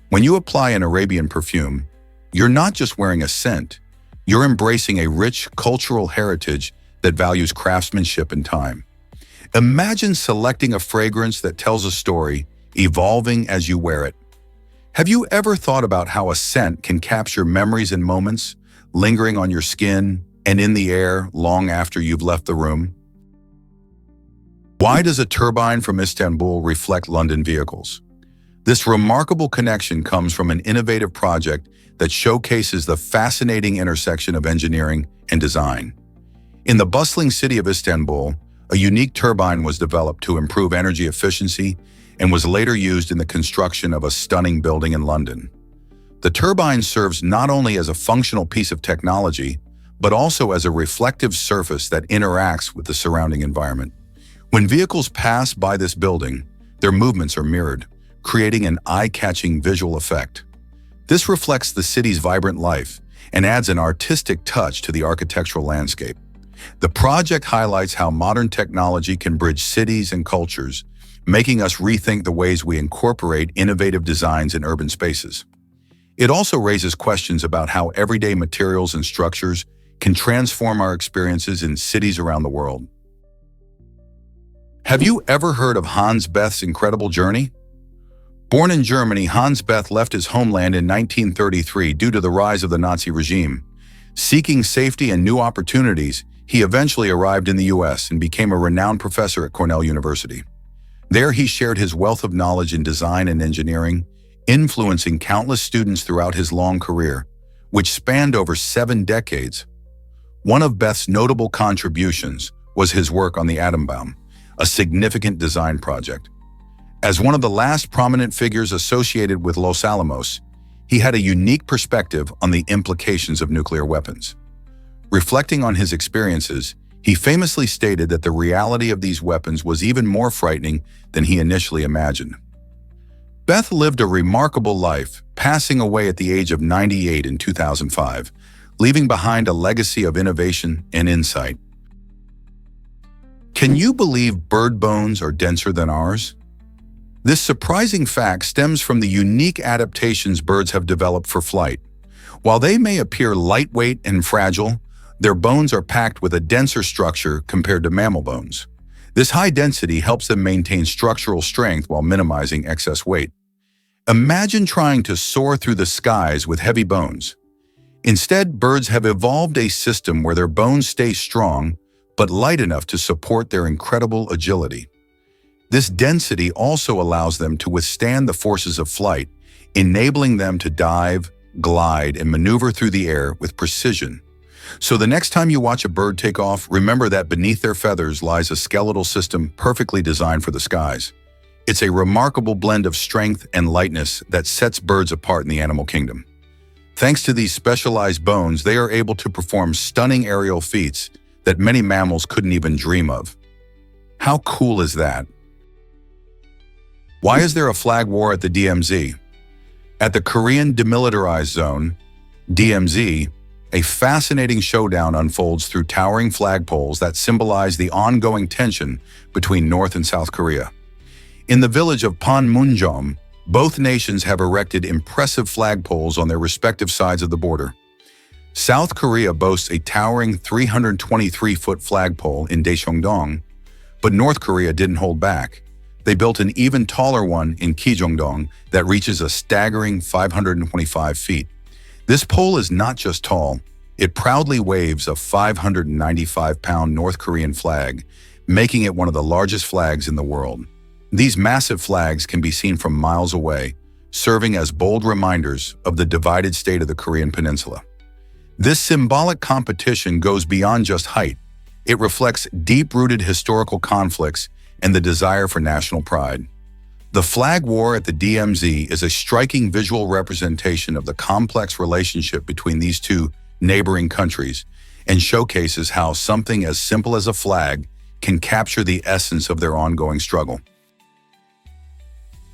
When you apply an Arabian perfume, you're not just wearing a scent, you're embracing a rich cultural heritage that values craftsmanship and time. Imagine selecting a fragrance that tells a story, evolving as you wear it. Have you ever thought about how a scent can capture memories and moments, lingering on your skin and in the air long after you've left the room? Why does a turbine from Istanbul reflect London vehicles? This remarkable connection comes from an innovative project that showcases the fascinating intersection of engineering and design. In the bustling city of Istanbul, a unique turbine was developed to improve energy efficiency and was later used in the construction of a stunning building in London. The turbine serves not only as a functional piece of technology, but also as a reflective surface that interacts with the surrounding environment. When vehicles pass by this building, their movements are mirrored, creating an eye-catching visual effect. This reflects the city's vibrant life and adds an artistic touch to the architectural landscape. The project highlights how modern technology can bridge cities and cultures, making us rethink the ways we incorporate innovative designs in urban spaces. It also raises questions about how everyday materials and structures can transform our experiences in cities around the world. Have you ever heard of Hans Beth's incredible journey? Born in Germany, Hans Beth left his homeland in 1933 due to the rise of the Nazi regime. Seeking safety and new opportunities, he eventually arrived in the U.S. and became a renowned professor at Cornell University. There he shared his wealth of knowledge in design and engineering, influencing countless students throughout his long career, which spanned over 7 decades. One of Beth's notable contributions was his work on the atom bomb, a significant design project. As one of the last prominent figures associated with Los Alamos, he had a unique perspective on the implications of nuclear weapons. Reflecting on his experiences, he famously stated that the reality of these weapons was even more frightening than he initially imagined. Beth lived a remarkable life, passing away at the age of 98 in 2005, leaving behind a legacy of innovation and insight. Can you believe bird bones are denser than ours? This surprising fact stems from the unique adaptations birds have developed for flight. While they may appear lightweight and fragile, their bones are packed with a denser structure compared to mammal bones. This high density helps them maintain structural strength while minimizing excess weight. Imagine trying to soar through the skies with heavy bones. Instead, birds have evolved a system where their bones stay strong, but light enough to support their incredible agility. This density also allows them to withstand the forces of flight, enabling them to dive, glide, and maneuver through the air with precision. So the next time you watch a bird take off, remember that beneath their feathers lies a skeletal system perfectly designed for the skies. It's a remarkable blend of strength and lightness that sets birds apart in the animal kingdom. Thanks to these specialized bones, they are able to perform stunning aerial feats that many mammals couldn't even dream of. How cool is that? Why is there a flag war at the DMZ? At the Korean Demilitarized Zone, DMZ, a fascinating showdown unfolds through towering flagpoles that symbolize the ongoing tension between North and South Korea. In the village of Panmunjom, both nations have erected impressive flagpoles on their respective sides of the border. South Korea boasts a towering 323-foot flagpole in Daecheongdong, but North Korea didn't hold back. They built an even taller one in Kijeongdong that reaches a staggering 525 feet. This pole is not just tall, it proudly waves a 595-pound North Korean flag, making it one of the largest flags in the world. These massive flags can be seen from miles away, serving as bold reminders of the divided state of the Korean peninsula. This symbolic competition goes beyond just height. It reflects deep-rooted historical conflicts and the desire for national pride. The flag war at the DMZ is a striking visual representation of the complex relationship between these two neighboring countries and showcases how something as simple as a flag can capture the essence of their ongoing struggle.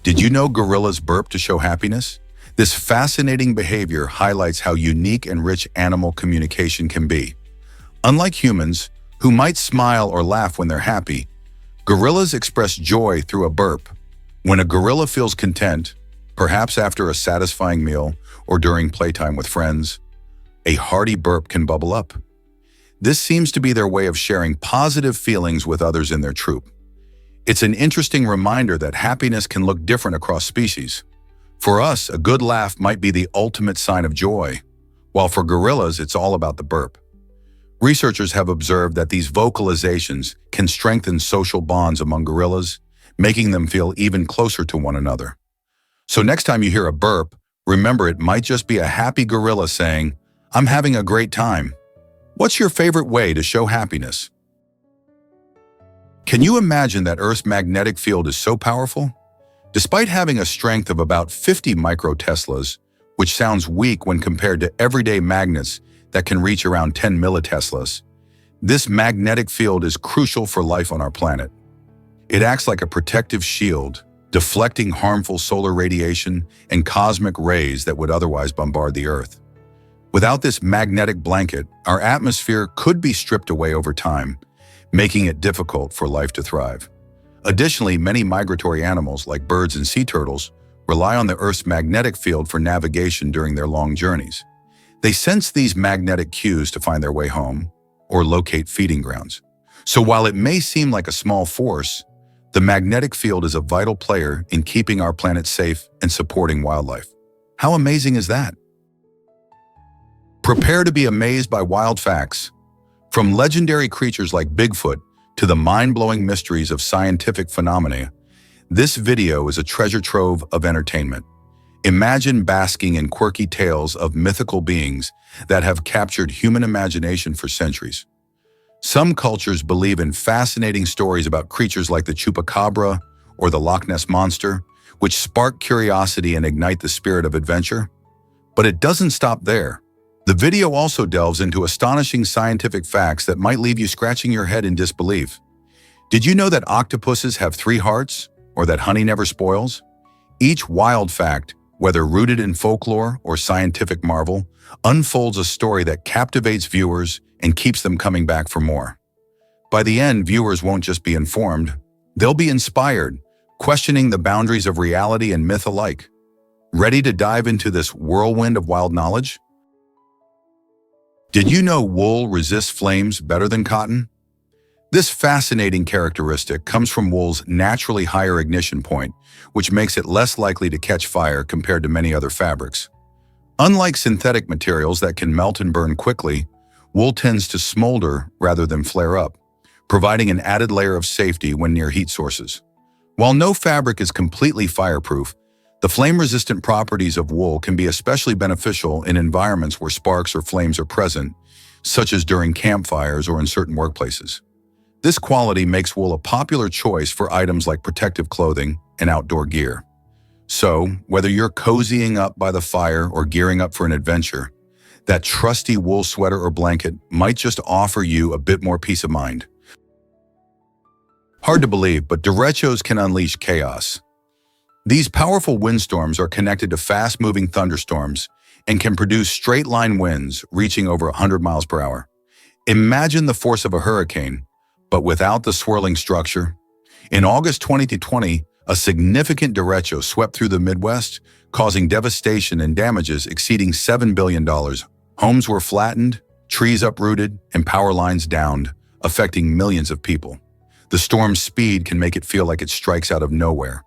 Did you know gorillas burp to show happiness? This fascinating behavior highlights how unique and rich animal communication can be. Unlike humans, who might smile or laugh when they're happy, gorillas express joy through a burp. When a gorilla feels content, perhaps after a satisfying meal or during playtime with friends, a hearty burp can bubble up. This seems to be their way of sharing positive feelings with others in their troop. It's an interesting reminder that happiness can look different across species. For us, a good laugh might be the ultimate sign of joy, while for gorillas, it's all about the burp. Researchers have observed that these vocalizations can strengthen social bonds among gorillas, making them feel even closer to one another. So next time you hear a burp, remember it might just be a happy gorilla saying, "I'm having a great time." What's your favorite way to show happiness? Can you imagine that Earth's magnetic field is so powerful? Despite having a strength of about 50 microteslas, which sounds weak when compared to everyday magnets that can reach around 10 milliteslas, this magnetic field is crucial for life on our planet. It acts like a protective shield, deflecting harmful solar radiation and cosmic rays that would otherwise bombard the Earth. Without this magnetic blanket, our atmosphere could be stripped away over time, making it difficult for life to thrive. Additionally, many migratory animals, like birds and sea turtles, rely on the Earth's magnetic field for navigation during their long journeys. They sense these magnetic cues to find their way home or locate feeding grounds. So while it may seem like a small force, The magnetic field is a vital player in keeping our planet safe and supporting wildlife. How amazing is that? Prepare to be amazed by wild facts. From legendary creatures like Bigfoot to the mind-blowing mysteries of scientific phenomena, this video is a treasure trove of entertainment. Imagine basking in quirky tales of mythical beings that have captured human imagination for centuries. Some cultures believe in fascinating stories about creatures like the chupacabra or the Loch Ness Monster, which spark curiosity and ignite the spirit of adventure. But it doesn't stop there. The video also delves into astonishing scientific facts that might leave you scratching your head in disbelief. Did you know that octopuses have 3 hearts, or that honey never spoils? Each wild fact, whether rooted in folklore or scientific marvel, unfolds a story that captivates viewers and keeps them coming back for more. By the end, viewers won't just be informed, they'll be inspired, questioning the boundaries of reality and myth alike. Ready to dive into this whirlwind of wild knowledge? Did you know wool resists flames better than cotton? This fascinating characteristic comes from wool's naturally higher ignition point, which makes it less likely to catch fire compared to many other fabrics. Unlike synthetic materials that can melt and burn quickly, wool tends to smolder rather than flare up, providing an added layer of safety when near heat sources. While no fabric is completely fireproof, the flame-resistant properties of wool can be especially beneficial in environments where sparks or flames are present, such as during campfires or in certain workplaces. This quality makes wool a popular choice for items like protective clothing and outdoor gear. So, whether you're cozying up by the fire or gearing up for an adventure, that trusty wool sweater or blanket might just offer you a bit more peace of mind. Hard to believe, but derechos can unleash chaos. These powerful windstorms are connected to fast-moving thunderstorms and can produce straight-line winds reaching over 100 miles per hour. Imagine the force of a hurricane, but without the swirling structure. In August 2020, a significant derecho swept through the Midwest, causing devastation and damages exceeding $7 billion. Homes were flattened, trees uprooted, and power lines downed, affecting millions of people. The storm's speed can make it feel like it strikes out of nowhere,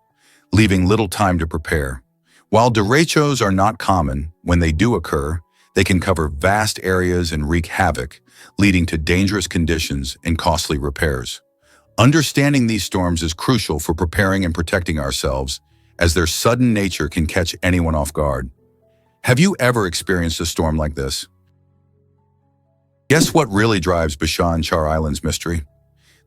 leaving little time to prepare. While derechos are not common, when they do occur, they can cover vast areas and wreak havoc, leading to dangerous conditions and costly repairs. Understanding these storms is crucial for preparing and protecting ourselves, as their sudden nature can catch anyone off guard. Have you ever experienced a storm like this? Guess what really drives Bhashan Char Island's mystery?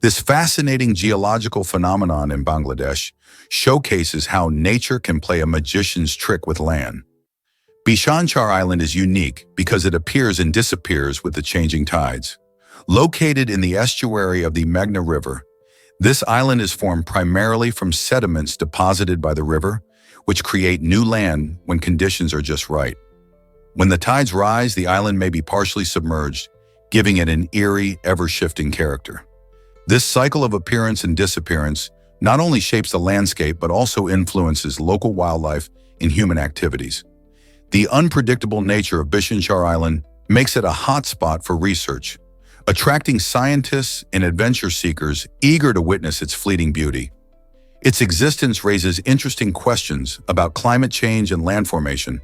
This fascinating geological phenomenon in Bangladesh showcases how nature can play a magician's trick with land. Bhashan Char Island is unique because it appears and disappears with the changing tides. Located in the estuary of the Meghna River, this island is formed primarily from sediments deposited by the river, which create new land when conditions are just right. When the tides rise, the island may be partially submerged, giving it an eerie, ever-shifting character. This cycle of appearance and disappearance not only shapes the landscape but also influences local wildlife and human activities. The unpredictable nature of Bhashan Char Island makes it a hotspot for research, attracting scientists and adventure seekers eager to witness its fleeting beauty. Its existence raises interesting questions about climate change and land formation,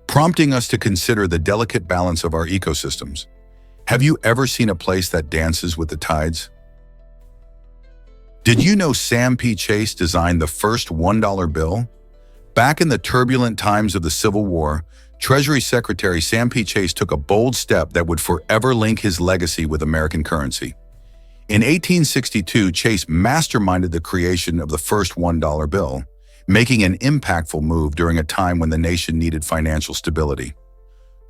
prompting us to consider the delicate balance of our ecosystems. Have you ever seen a place that dances with the tides? Did you know Sam P. Chase designed the first $1 bill? Back in the turbulent times of the Civil War, Treasury Secretary Sam P. Chase took a bold step that would forever link his legacy with American currency. In 1862, Chase masterminded the creation of the first $1 bill, making an impactful move during a time when the nation needed financial stability.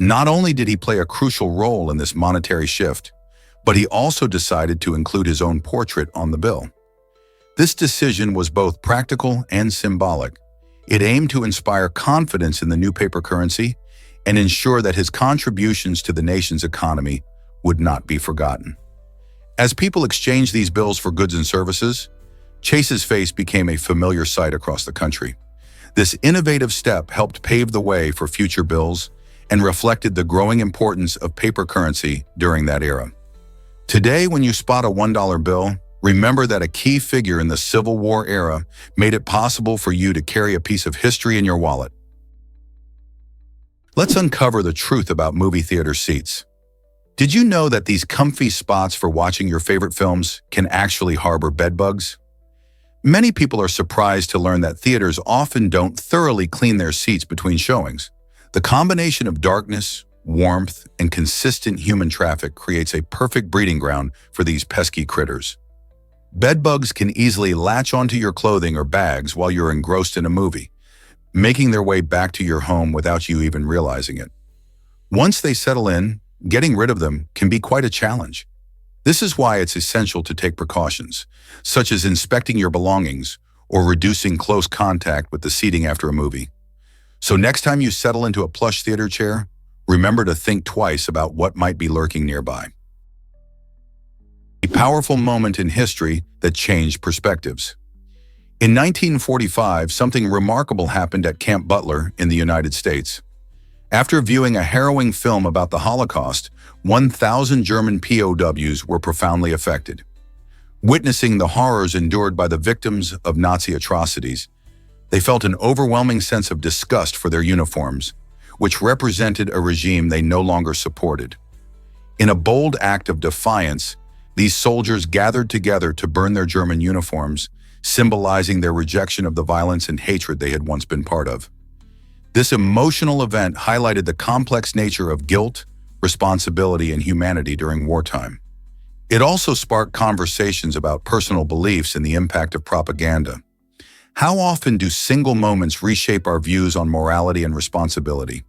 Not only did he play a crucial role in this monetary shift, but he also decided to include his own portrait on the bill. This decision was both practical and symbolic. It aimed to inspire confidence in the new paper currency and ensure that his contributions to the nation's economy would not be forgotten. As people exchanged these bills for goods and services, Chase's face became a familiar sight across the country. This innovative step helped pave the way for future bills and reflected the growing importance of paper currency during that era. Today, when you spot a $1 bill, Remember that a key figure in the Civil War era made it possible for you to carry a piece of history in your wallet. Let's uncover the truth about movie theater seats. Did you know that these comfy spots for watching your favorite films can actually harbor bedbugs? Many people are surprised to learn that theaters often don't thoroughly clean their seats between showings. The combination of darkness, warmth, and consistent human traffic creates a perfect breeding ground for these pesky critters. Bedbugs can easily latch onto your clothing or bags while you're engrossed in a movie, making their way back to your home without you even realizing it. Once they settle in, getting rid of them can be quite a challenge. This is why it's essential to take precautions, such as inspecting your belongings or reducing close contact with the seating after a movie. So next time you settle into a plush theater chair, remember to think twice about what might be lurking nearby. A powerful moment in history that changed perspectives. In 1945, something remarkable happened at Camp Butler in the United States. After viewing a harrowing film about the Holocaust, 1,000 German POWs were profoundly affected. Witnessing the horrors endured by the victims of Nazi atrocities, they felt an overwhelming sense of disgust for their uniforms, which represented a regime they no longer supported. In a bold act of defiance, these soldiers gathered together to burn their German uniforms, symbolizing their rejection of the violence and hatred they had once been part of. This emotional event highlighted the complex nature of guilt, responsibility, and humanity during wartime. It also sparked conversations about personal beliefs and the impact of propaganda. How often do single moments reshape our views on morality and responsibility?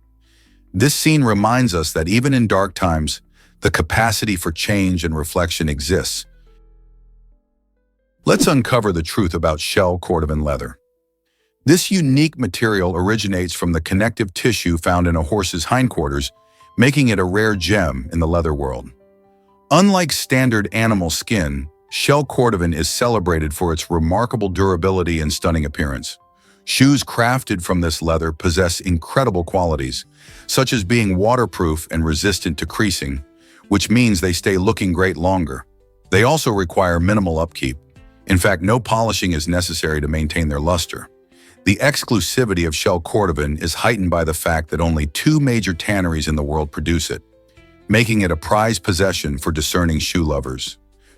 This scene reminds us that even in dark times, the capacity for change and reflection exists. Let's uncover the truth about shell cordovan leather. This unique material originates from the connective tissue found in a horse's hindquarters, making it a rare gem in the leather world. Unlike standard animal skin, shell cordovan is celebrated for its remarkable durability and stunning appearance. Shoes crafted from this leather possess incredible qualities, such as being waterproof and resistant to creasing, which means they stay looking great longer. They also require minimal upkeep. In fact, no polishing is necessary to maintain their luster. The exclusivity of shell cordovan is heightened by the fact that only 2 major tanneries in the world produce it, making it a prized possession for discerning shoe lovers.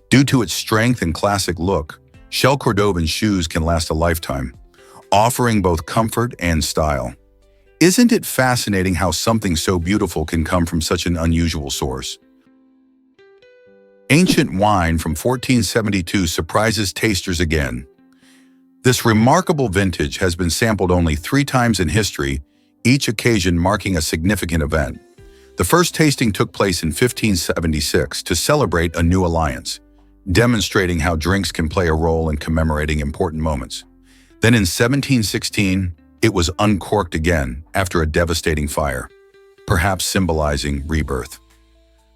Due to its strength and classic look, shell cordovan shoes can last a lifetime, offering both comfort and style. Isn't it fascinating how something so beautiful can come from such an unusual source? Ancient wine from 1472 surprises tasters again. This remarkable vintage has been sampled only 3 times in history, each occasion marking a significant event. The first tasting took place in 1576 to celebrate a new alliance, demonstrating how drinks can play a role in commemorating important moments. Then in 1716, it was uncorked again after a devastating fire, perhaps symbolizing rebirth.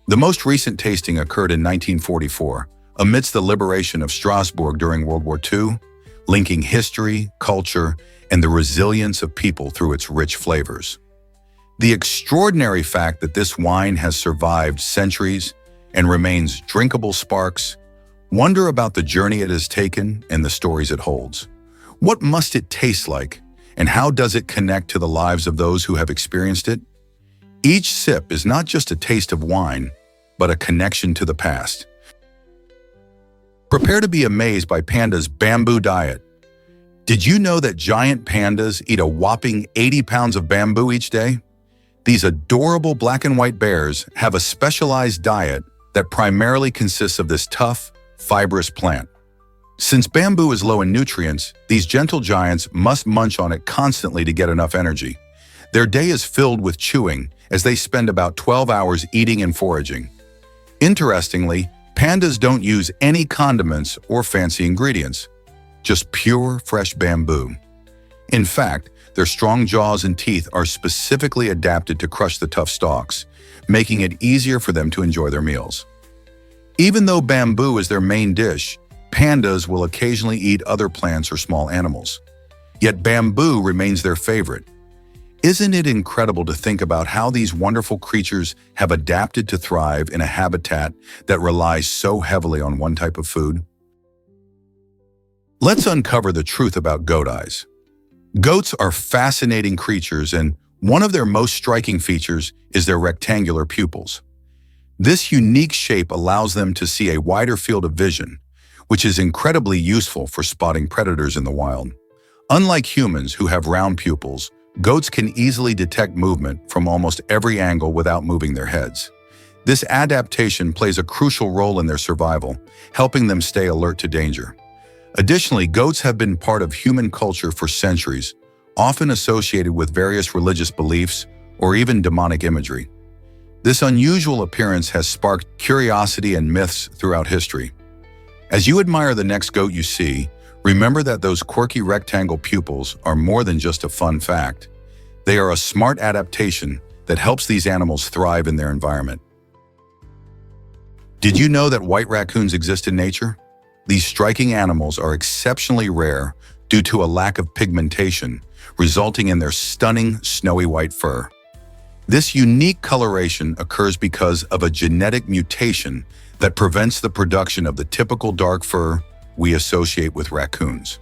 The most recent tasting occurred in 1944, amidst the liberation of Strasbourg during World War II, linking history, culture, and the resilience of people through its rich flavors. The extraordinary fact that this wine has survived centuries and remains drinkable sparks wonder about the journey it has taken and the stories it holds. What must it taste like, and how does it connect to the lives of those who have experienced it? Each sip is not just a taste of wine, but a connection to the past. Prepare to be amazed by pandas' bamboo diet. Did you know that giant pandas eat a whopping 80 pounds of bamboo each day? These adorable black and white bears have a specialized diet that primarily consists of this tough, fibrous plant. Since bamboo is low in nutrients, these gentle giants must munch on it constantly to get enough energy. Their day is filled with chewing, as they spend about 12 hours eating and foraging. Interestingly, pandas don't use any condiments or fancy ingredients, just pure, fresh bamboo. In fact, their strong jaws and teeth are specifically adapted to crush the tough stalks, making it easier for them to enjoy their meals. Even though bamboo is their main dish, pandas will occasionally eat other plants or small animals. Yet bamboo remains their favorite. Isn't it incredible to think about how these wonderful creatures have adapted to thrive in a habitat that relies so heavily on one type of food? Let's uncover the truth about goat eyes. Goats are fascinating creatures, and one of their most striking features is their rectangular pupils. This unique shape allows them to see a wider field of vision, which is incredibly useful for spotting predators in the wild. Unlike humans who have round pupils, goats can easily detect movement from almost every angle without moving their heads. This adaptation plays a crucial role in their survival, helping them stay alert to danger. Additionally, goats have been part of human culture for centuries, often associated with various religious beliefs or even demonic imagery. This unusual appearance has sparked curiosity and myths throughout history. As you admire the next goat you see, remember that those quirky rectangle pupils are more than just a fun fact. They are a smart adaptation that helps these animals thrive in their environment. Did you know that white raccoons exist in nature? These striking animals are exceptionally rare due to a lack of pigmentation, resulting in their stunning snowy white fur. This unique coloration occurs because of a genetic mutation that prevents the production of the typical dark fur we associate with raccoons.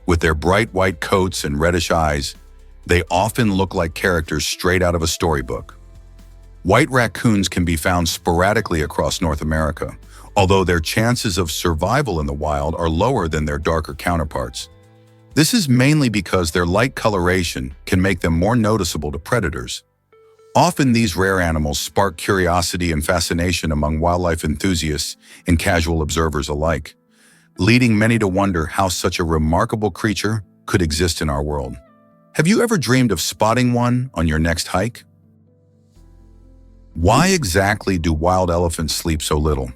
With their bright white coats and reddish eyes, they often look like characters straight out of a storybook. White raccoons can be found sporadically across North America, although their chances of survival in the wild are lower than their darker counterparts. This is mainly because their light coloration can make them more noticeable to predators. Often these rare animals spark curiosity and fascination among wildlife enthusiasts and casual observers alike, leading many to wonder how such a remarkable creature could exist in our world. Have you ever dreamed of spotting one on your next hike? Why exactly do wild elephants sleep so little?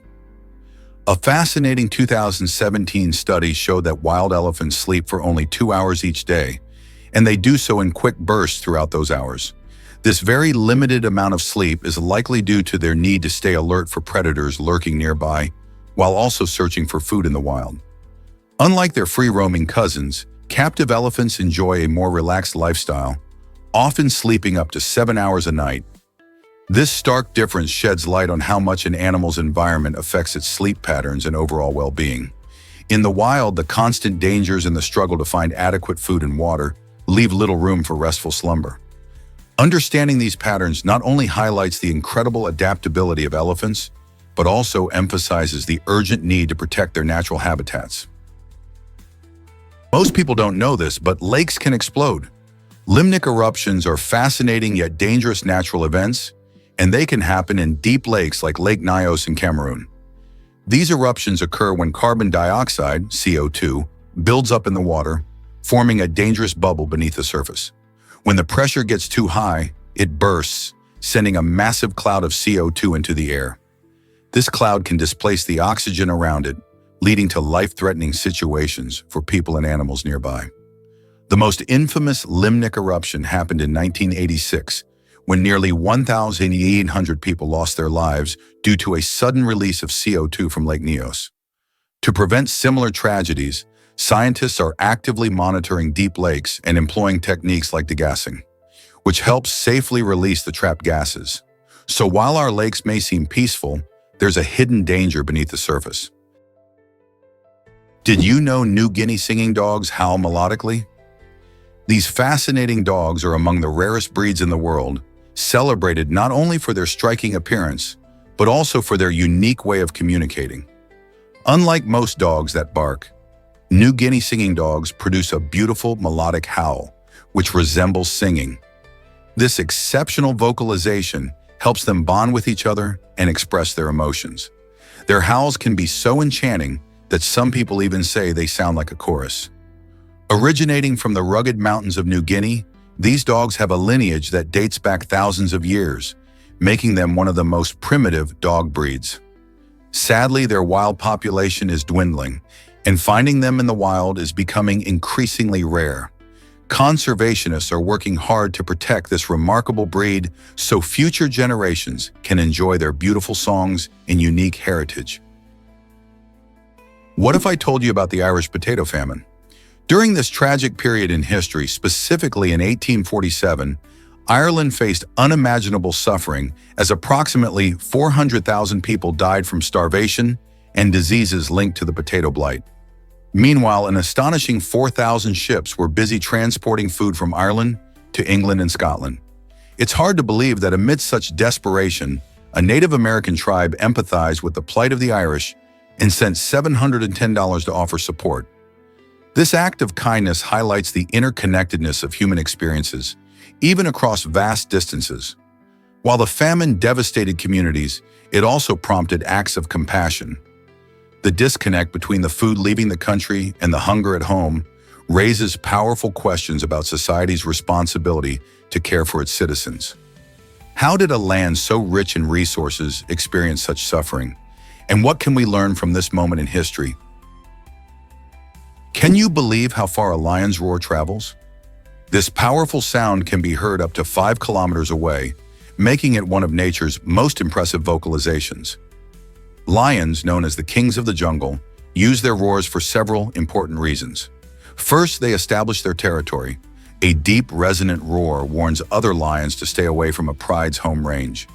A fascinating 2017 study showed that wild elephants sleep for only 2 hours each day, and they do so in quick bursts throughout those hours. This very limited amount of sleep is likely due to their need to stay alert for predators lurking nearby, while also searching for food in the wild. Unlike their free-roaming cousins, captive elephants enjoy a more relaxed lifestyle, often sleeping up to 7 hours a night. This stark difference sheds light on how much an animal's environment affects its sleep patterns and overall well-being. In the wild, the constant dangers and the struggle to find adequate food and water leave little room for restful slumber. Understanding these patterns not only highlights the incredible adaptability of elephants, but also emphasizes the urgent need to protect their natural habitats. Most people don't know this, but lakes can explode. Limnic eruptions are fascinating yet dangerous natural events, and they can happen in deep lakes like Lake Nyos in Cameroon. These eruptions occur when carbon dioxide, CO2, builds up in the water, forming a dangerous bubble beneath the surface. When the pressure gets too high, it bursts, sending a massive cloud of CO2 into the air. This cloud can displace the oxygen around it, leading to life-threatening situations for people and animals nearby. The most infamous Limnic eruption happened in 1986, when nearly 1,800 people lost their lives due to a sudden release of CO2 from Lake Nyos. To prevent similar tragedies, scientists are actively monitoring deep lakes and employing techniques like degassing, which helps safely release the trapped gases. So while our lakes may seem peaceful, there's a hidden danger beneath the surface. Did you know New Guinea singing dogs howl melodically? These fascinating dogs are among the rarest breeds in the world, celebrated not only for their striking appearance, but also for their unique way of communicating. Unlike most dogs that bark, New Guinea singing dogs produce a beautiful melodic howl, which resembles singing. This exceptional vocalization helps them bond with each other and express their emotions. Their howls can be so enchanting that some people even say they sound like a chorus. Originating from the rugged mountains of New Guinea, these dogs have a lineage that dates back thousands of years, making them one of the most primitive dog breeds. Sadly, their wild population is dwindling, and finding them in the wild is becoming increasingly rare. Conservationists are working hard to protect this remarkable breed so future generations can enjoy their beautiful songs and unique heritage. What if I told you about the Irish potato famine? During this tragic period in history, specifically in 1847, Ireland faced unimaginable suffering as approximately 400,000 people died from starvation and diseases linked to the potato blight. Meanwhile, an astonishing 4,000 ships were busy transporting food from Ireland to England and Scotland. It's hard to believe that amidst such desperation, a Native American tribe empathized with the plight of the Irish and sent $710 to offer support. This act of kindness highlights the interconnectedness of human experiences, even across vast distances. While the famine devastated communities, it also prompted acts of compassion. The disconnect between the food leaving the country and the hunger at home raises powerful questions about society's responsibility to care for its citizens. How did a land so rich in resources experience such suffering? And what can we learn from this moment in history? Can you believe how far a lion's roar travels? This powerful sound can be heard up to 5 kilometers away, making it one of nature's most impressive vocalizations. Lions, known as the kings of the jungle, use their roars for several important reasons. First, they establish their territory. A deep, resonant roar warns other lions to stay away from a pride's home range.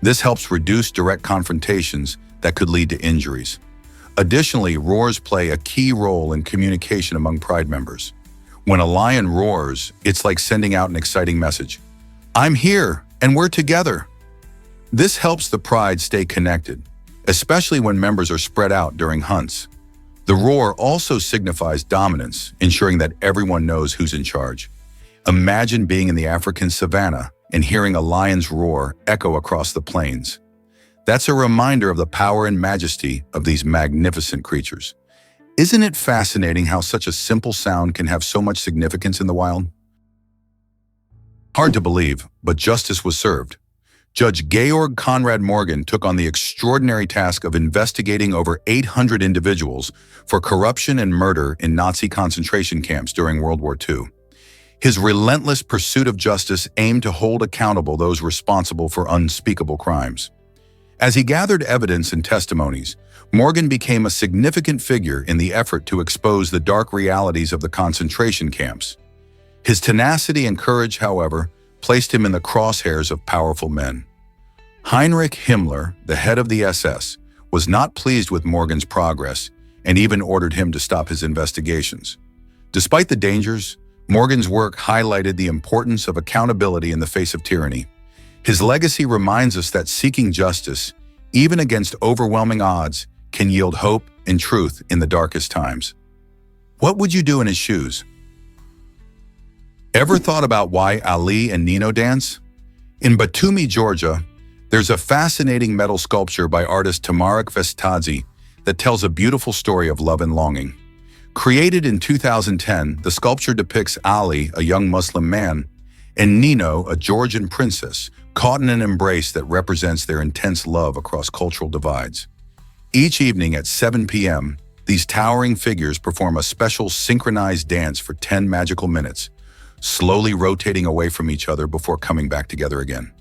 This helps reduce direct confrontations that could lead to injuries. Additionally, roars play a key role in communication among pride members. When a lion roars, it's like sending out an exciting message. I'm here, and we're together. This helps the pride stay connected, especially when members are spread out during hunts. The roar also signifies dominance, ensuring that everyone knows who's in charge. Imagine being in the African savanna and hearing a lion's roar echo across the plains. That's a reminder of the power and majesty of these magnificent creatures. Isn't it fascinating how such a simple sound can have so much significance in the wild? Hard to believe, but justice was served. Judge Georg Conrad Morgan took on the extraordinary task of investigating over 800 individuals for corruption and murder in Nazi concentration camps during World War II. His relentless pursuit of justice aimed to hold accountable those responsible for unspeakable crimes. As he gathered evidence and testimonies, Morgan became a significant figure in the effort to expose the dark realities of the concentration camps. His tenacity and courage, however, placed him in the crosshairs of powerful men. Heinrich Himmler, the head of the SS, was not pleased with Morgan's progress and even ordered him to stop his investigations. Despite the dangers, Morgan's work highlighted the importance of accountability in the face of tyranny. His legacy reminds us that seeking justice, even against overwhelming odds, can yield hope and truth in the darkest times. What would you do in his shoes? Ever thought about why Ali and Nino dance? In Batumi, Georgia, there's a fascinating metal sculpture by artist Tamarik Vestadze that tells a beautiful story of love and longing. Created in 2010, the sculpture depicts Ali, a young Muslim man, and Nino, a Georgian princess, caught in an embrace that represents their intense love across cultural divides. Each evening at 7 p.m., these towering figures perform a special synchronized dance for 10 magical minutes, slowly rotating away from each other before coming back together again.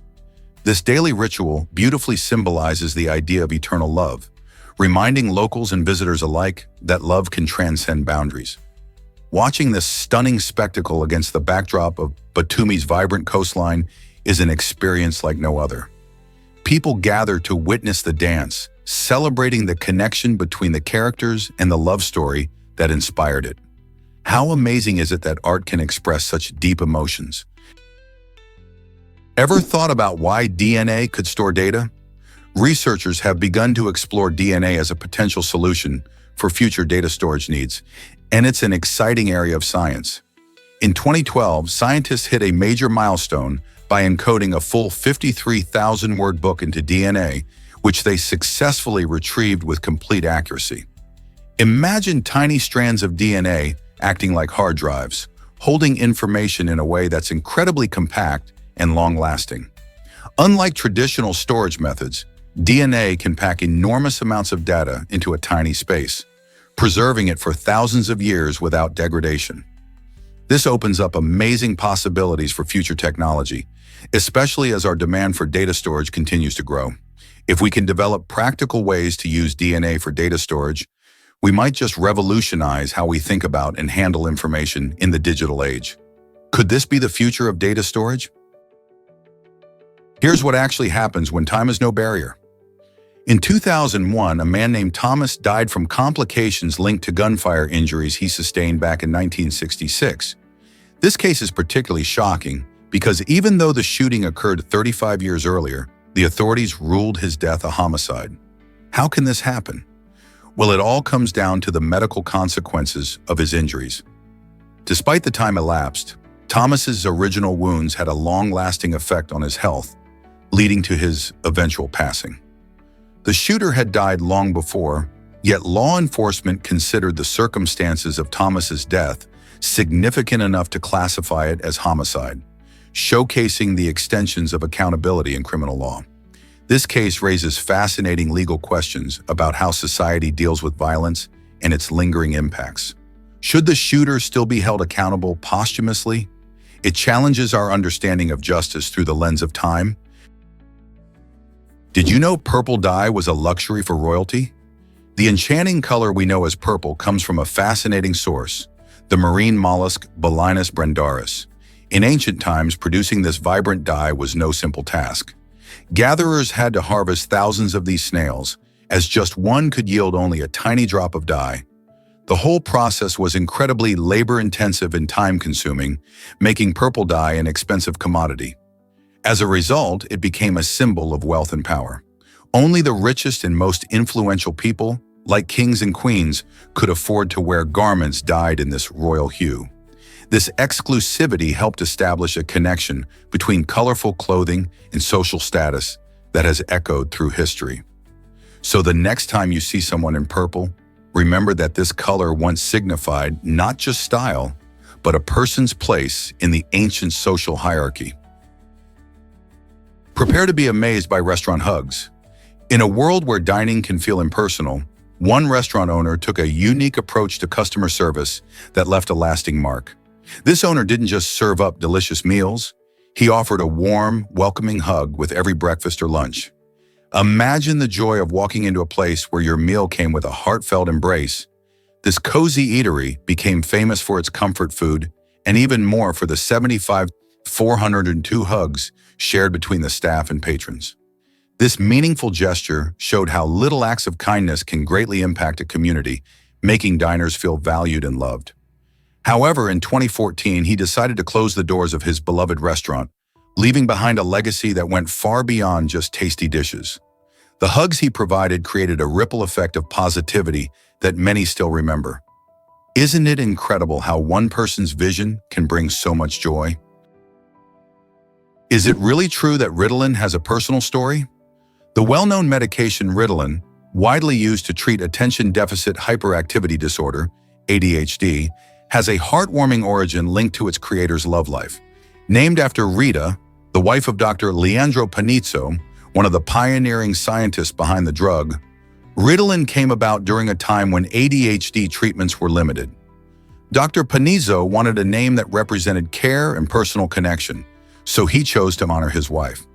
This daily ritual beautifully symbolizes the idea of eternal love, reminding locals and visitors alike that love can transcend boundaries. Watching this stunning spectacle against the backdrop of Batumi's vibrant coastline is an experience like no other. People gather to witness the dance, celebrating the connection between the characters and the love story that inspired it. How amazing is it that art can express such deep emotions? Ever thought about why DNA could store data? Researchers have begun to explore DNA as a potential solution for future data storage needs, and it's an exciting area of science. In 2012, scientists hit a major milestone by encoding a full 53,000-word book into DNA, which they successfully retrieved with complete accuracy. Imagine tiny strands of DNA acting like hard drives, holding information in a way that's incredibly compact and long-lasting. Unlike traditional storage methods, DNA can pack enormous amounts of data into a tiny space, preserving it for thousands of years without degradation. This opens up amazing possibilities for future technology, especially as our demand for data storage continues to grow. If we can develop practical ways to use DNA for data storage, we might just revolutionize how we think about and handle information in the digital age. Could this be the future of data storage? Here's what actually happens when time is no barrier. In 2001, a man named Thomas died from complications linked to gunfire injuries he sustained back in 1966. This case is particularly shocking because even though the shooting occurred 35 years earlier, the authorities ruled his death a homicide. How can this happen? Well, it all comes down to the medical consequences of his injuries. Despite the time elapsed, Thomas's original wounds had a long-lasting effect on his health, leading to his eventual passing. The shooter had died long before, yet law enforcement considered the circumstances of Thomas's death significant enough to classify it as homicide, showcasing the extensions of accountability in criminal law. This case raises fascinating legal questions about how society deals with violence and its lingering impacts. Should the shooter still be held accountable posthumously? It challenges our understanding of justice through the lens of time. Did you know purple dye was a luxury for royalty? The enchanting color we know as purple comes from a fascinating source, the marine mollusk Balinus brandaris. In ancient times, producing this vibrant dye was no simple task. Gatherers had to harvest thousands of these snails, as just one could yield only a tiny drop of dye. The whole process was incredibly labor-intensive and time-consuming, making purple dye an expensive commodity. As a result, it became a symbol of wealth and power. Only the richest and most influential people, like kings and queens, could afford to wear garments dyed in this royal hue. This exclusivity helped establish a connection between colorful clothing and social status that has echoed through history. So the next time you see someone in purple, remember that this color once signified not just style, but a person's place in the ancient social hierarchy. Prepare to be amazed by restaurant hugs. In a world where dining can feel impersonal, one restaurant owner took a unique approach to customer service that left a lasting mark. This owner didn't just serve up delicious meals, he offered a warm, welcoming hug with every breakfast or lunch. Imagine the joy of walking into a place where your meal came with a heartfelt embrace. This cozy eatery became famous for its comfort food and even more for the 402 hugs shared between the staff and patrons. This meaningful gesture showed how little acts of kindness can greatly impact a community, making diners feel valued and loved. However, in 2014, he decided to close the doors of his beloved restaurant, leaving behind a legacy that went far beyond just tasty dishes. The hugs he provided created a ripple effect of positivity that many still remember. Isn't it incredible how one person's vision can bring so much joy? Is it really true that Ritalin has a personal story? The well-known medication Ritalin, widely used to treat attention deficit hyperactivity disorder, ADHD, has a heartwarming origin linked to its creator's love life. Named after Rita, the wife of Dr. Leandro Panizzo, one of the pioneering scientists behind the drug, Ritalin came about during a time when ADHD treatments were limited. Dr. Panizzo wanted a name that represented care and personal connection, so he chose to honor his wife.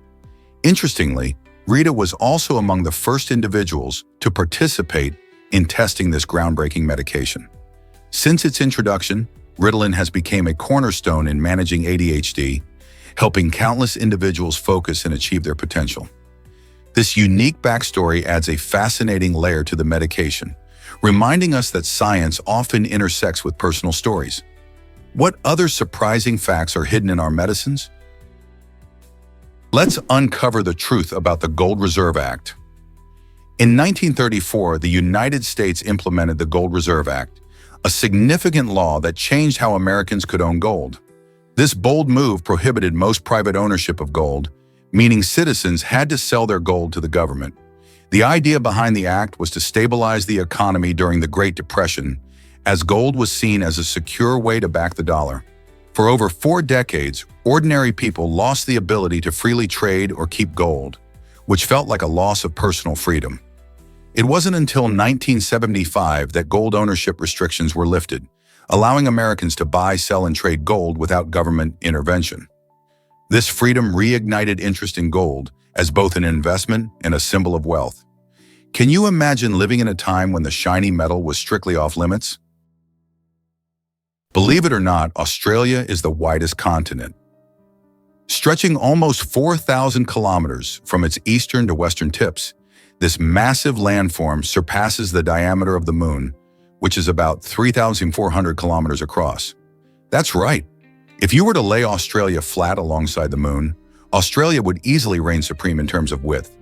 Interestingly, Rita was also among the first individuals to participate in testing this groundbreaking medication. Since its introduction, Ritalin has become a cornerstone in managing ADHD, helping countless individuals focus and achieve their potential. This unique backstory adds a fascinating layer to the medication, reminding us that science often intersects with personal stories. What other surprising facts are hidden in our medicines? Let's uncover the truth about the Gold Reserve Act. In 1934, the United States implemented the Gold Reserve Act, a significant law that changed how Americans could own gold. This bold move prohibited most private ownership of gold, meaning citizens had to sell their gold to the government. The idea behind the act was to stabilize the economy during the Great Depression, as gold was seen as a secure way to back the dollar. For over 4 decades, ordinary people lost the ability to freely trade or keep gold, which felt like a loss of personal freedom. It wasn't until 1975 that gold ownership restrictions were lifted, allowing Americans to buy, sell, and trade gold without government intervention. This freedom reignited interest in gold as both an investment and a symbol of wealth. Can you imagine living in a time when the shiny metal was strictly off limits? Believe it or not, Australia is the widest continent. Stretching almost 4,000 kilometers from its eastern to western tips, This massive landform surpasses the diameter of the moon, which is about 3,400 kilometers across. That's right. If you were to lay Australia flat alongside the moon, Australia would easily reign supreme in terms of width.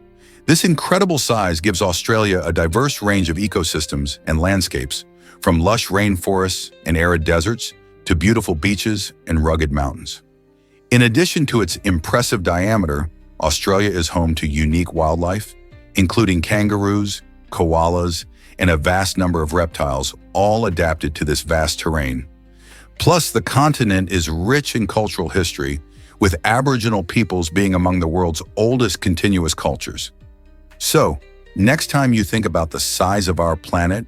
This incredible size gives Australia a diverse range of ecosystems and landscapes, from lush rainforests and arid deserts to beautiful beaches and rugged mountains. In addition to its impressive diameter, Australia is home to unique wildlife, including kangaroos, koalas, and a vast number of reptiles, all adapted to this vast terrain. Plus, the continent is rich in cultural history, with Aboriginal peoples being among the world's oldest continuous cultures. So, next time you think about the size of our planet,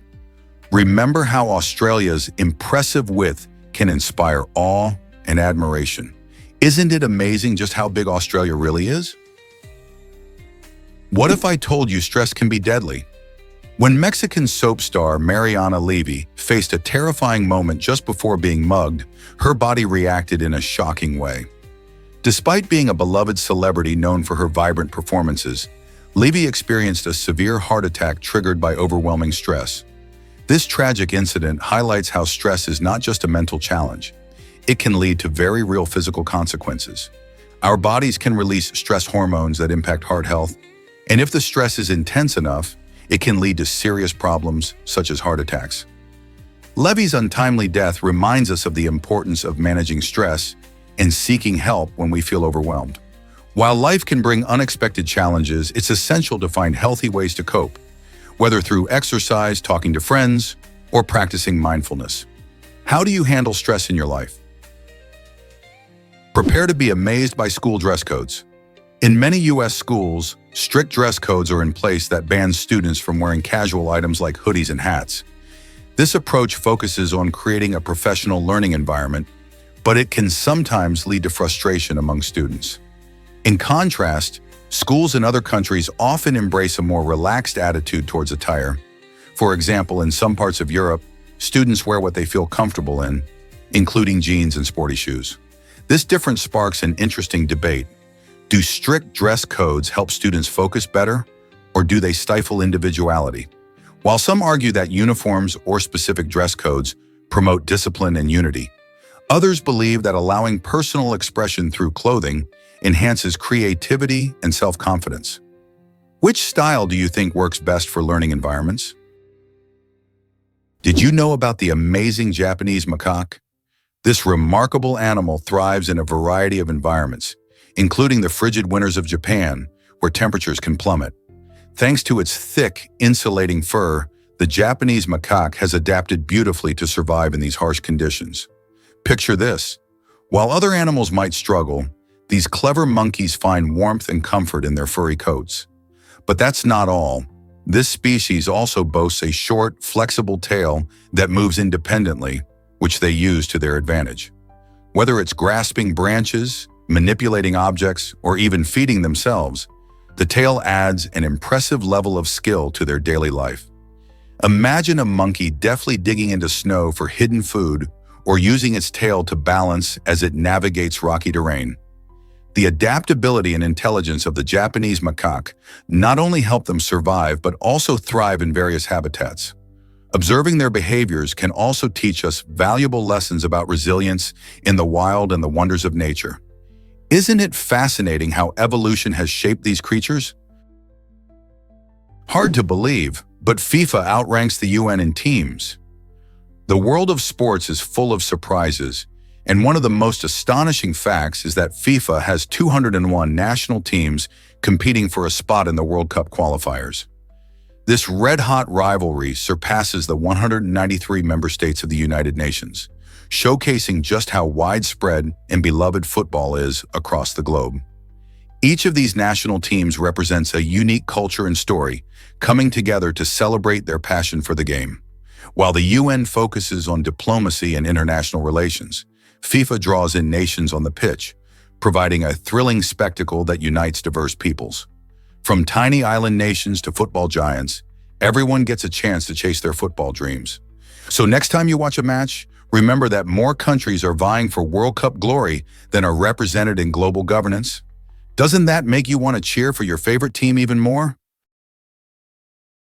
remember how Australia's impressive width can inspire awe and admiration. Isn't it amazing just how big Australia really is? What if I told you stress can be deadly? When Mexican soap star Mariana Levy faced a terrifying moment just before being mugged, her body reacted in a shocking way. Despite being a beloved celebrity known for her vibrant performances, Levy experienced a severe heart attack triggered by overwhelming stress. This tragic incident highlights how stress is not just a mental challenge. It can lead to very real physical consequences. Our bodies can release stress hormones that impact heart health, and if the stress is intense enough, it can lead to serious problems such as heart attacks. Levy's untimely death reminds us of the importance of managing stress and seeking help when we feel overwhelmed. While life can bring unexpected challenges, it's essential to find healthy ways to cope, whether through exercise, talking to friends, or practicing mindfulness. How do you handle stress in your life? Prepare to be amazed by school dress codes. In many U.S. schools, strict dress codes are in place that ban students from wearing casual items like hoodies and hats. This approach focuses on creating a professional learning environment, but it can sometimes lead to frustration among students. In contrast, schools in other countries often embrace a more relaxed attitude towards attire. For example, in some parts of Europe, students wear what they feel comfortable in, including jeans and sporty shoes. This difference sparks an interesting debate. Do strict dress codes help students focus better, or do they stifle individuality? While some argue that uniforms or specific dress codes promote discipline and unity, others believe that allowing personal expression through clothing enhances creativity and self-confidence. Which style do you think works best for learning environments? Did you know about the amazing Japanese macaque? This remarkable animal thrives in a variety of environments, including the frigid winters of Japan, where temperatures can plummet. Thanks to its thick, insulating fur, the Japanese macaque has adapted beautifully to survive in these harsh conditions. Picture this. While other animals might struggle, these clever monkeys find warmth and comfort in their furry coats. But that's not all. This species also boasts a short, flexible tail that moves independently, which they use to their advantage. Whether it's grasping branches, manipulating objects, or even feeding themselves, the tail adds an impressive level of skill to their daily life. Imagine a monkey deftly digging into snow for hidden food or using its tail to balance as it navigates rocky terrain. The adaptability and intelligence of the Japanese macaque not only help them survive but also thrive in various habitats. Observing their behaviors can also teach us valuable lessons about resilience in the wild and the wonders of nature. Isn't it fascinating how evolution has shaped these creatures? Hard to believe, but FIFA outranks the UN in teams. The world of sports is full of surprises, and one of the most astonishing facts is that FIFA has 201 national teams competing for a spot in the World Cup qualifiers. This red-hot rivalry surpasses the 193 member states of the United Nations, showcasing just how widespread and beloved football is across the globe. Each of these national teams represents a unique culture and story, coming together to celebrate their passion for the game. While the UN focuses on diplomacy and international relations, FIFA draws in nations on the pitch, providing a thrilling spectacle that unites diverse peoples. From tiny island nations to football giants, everyone gets a chance to chase their football dreams. So next time you watch a match, remember that more countries are vying for World Cup glory than are represented in global governance. Doesn't that make you want to cheer for your favorite team even more?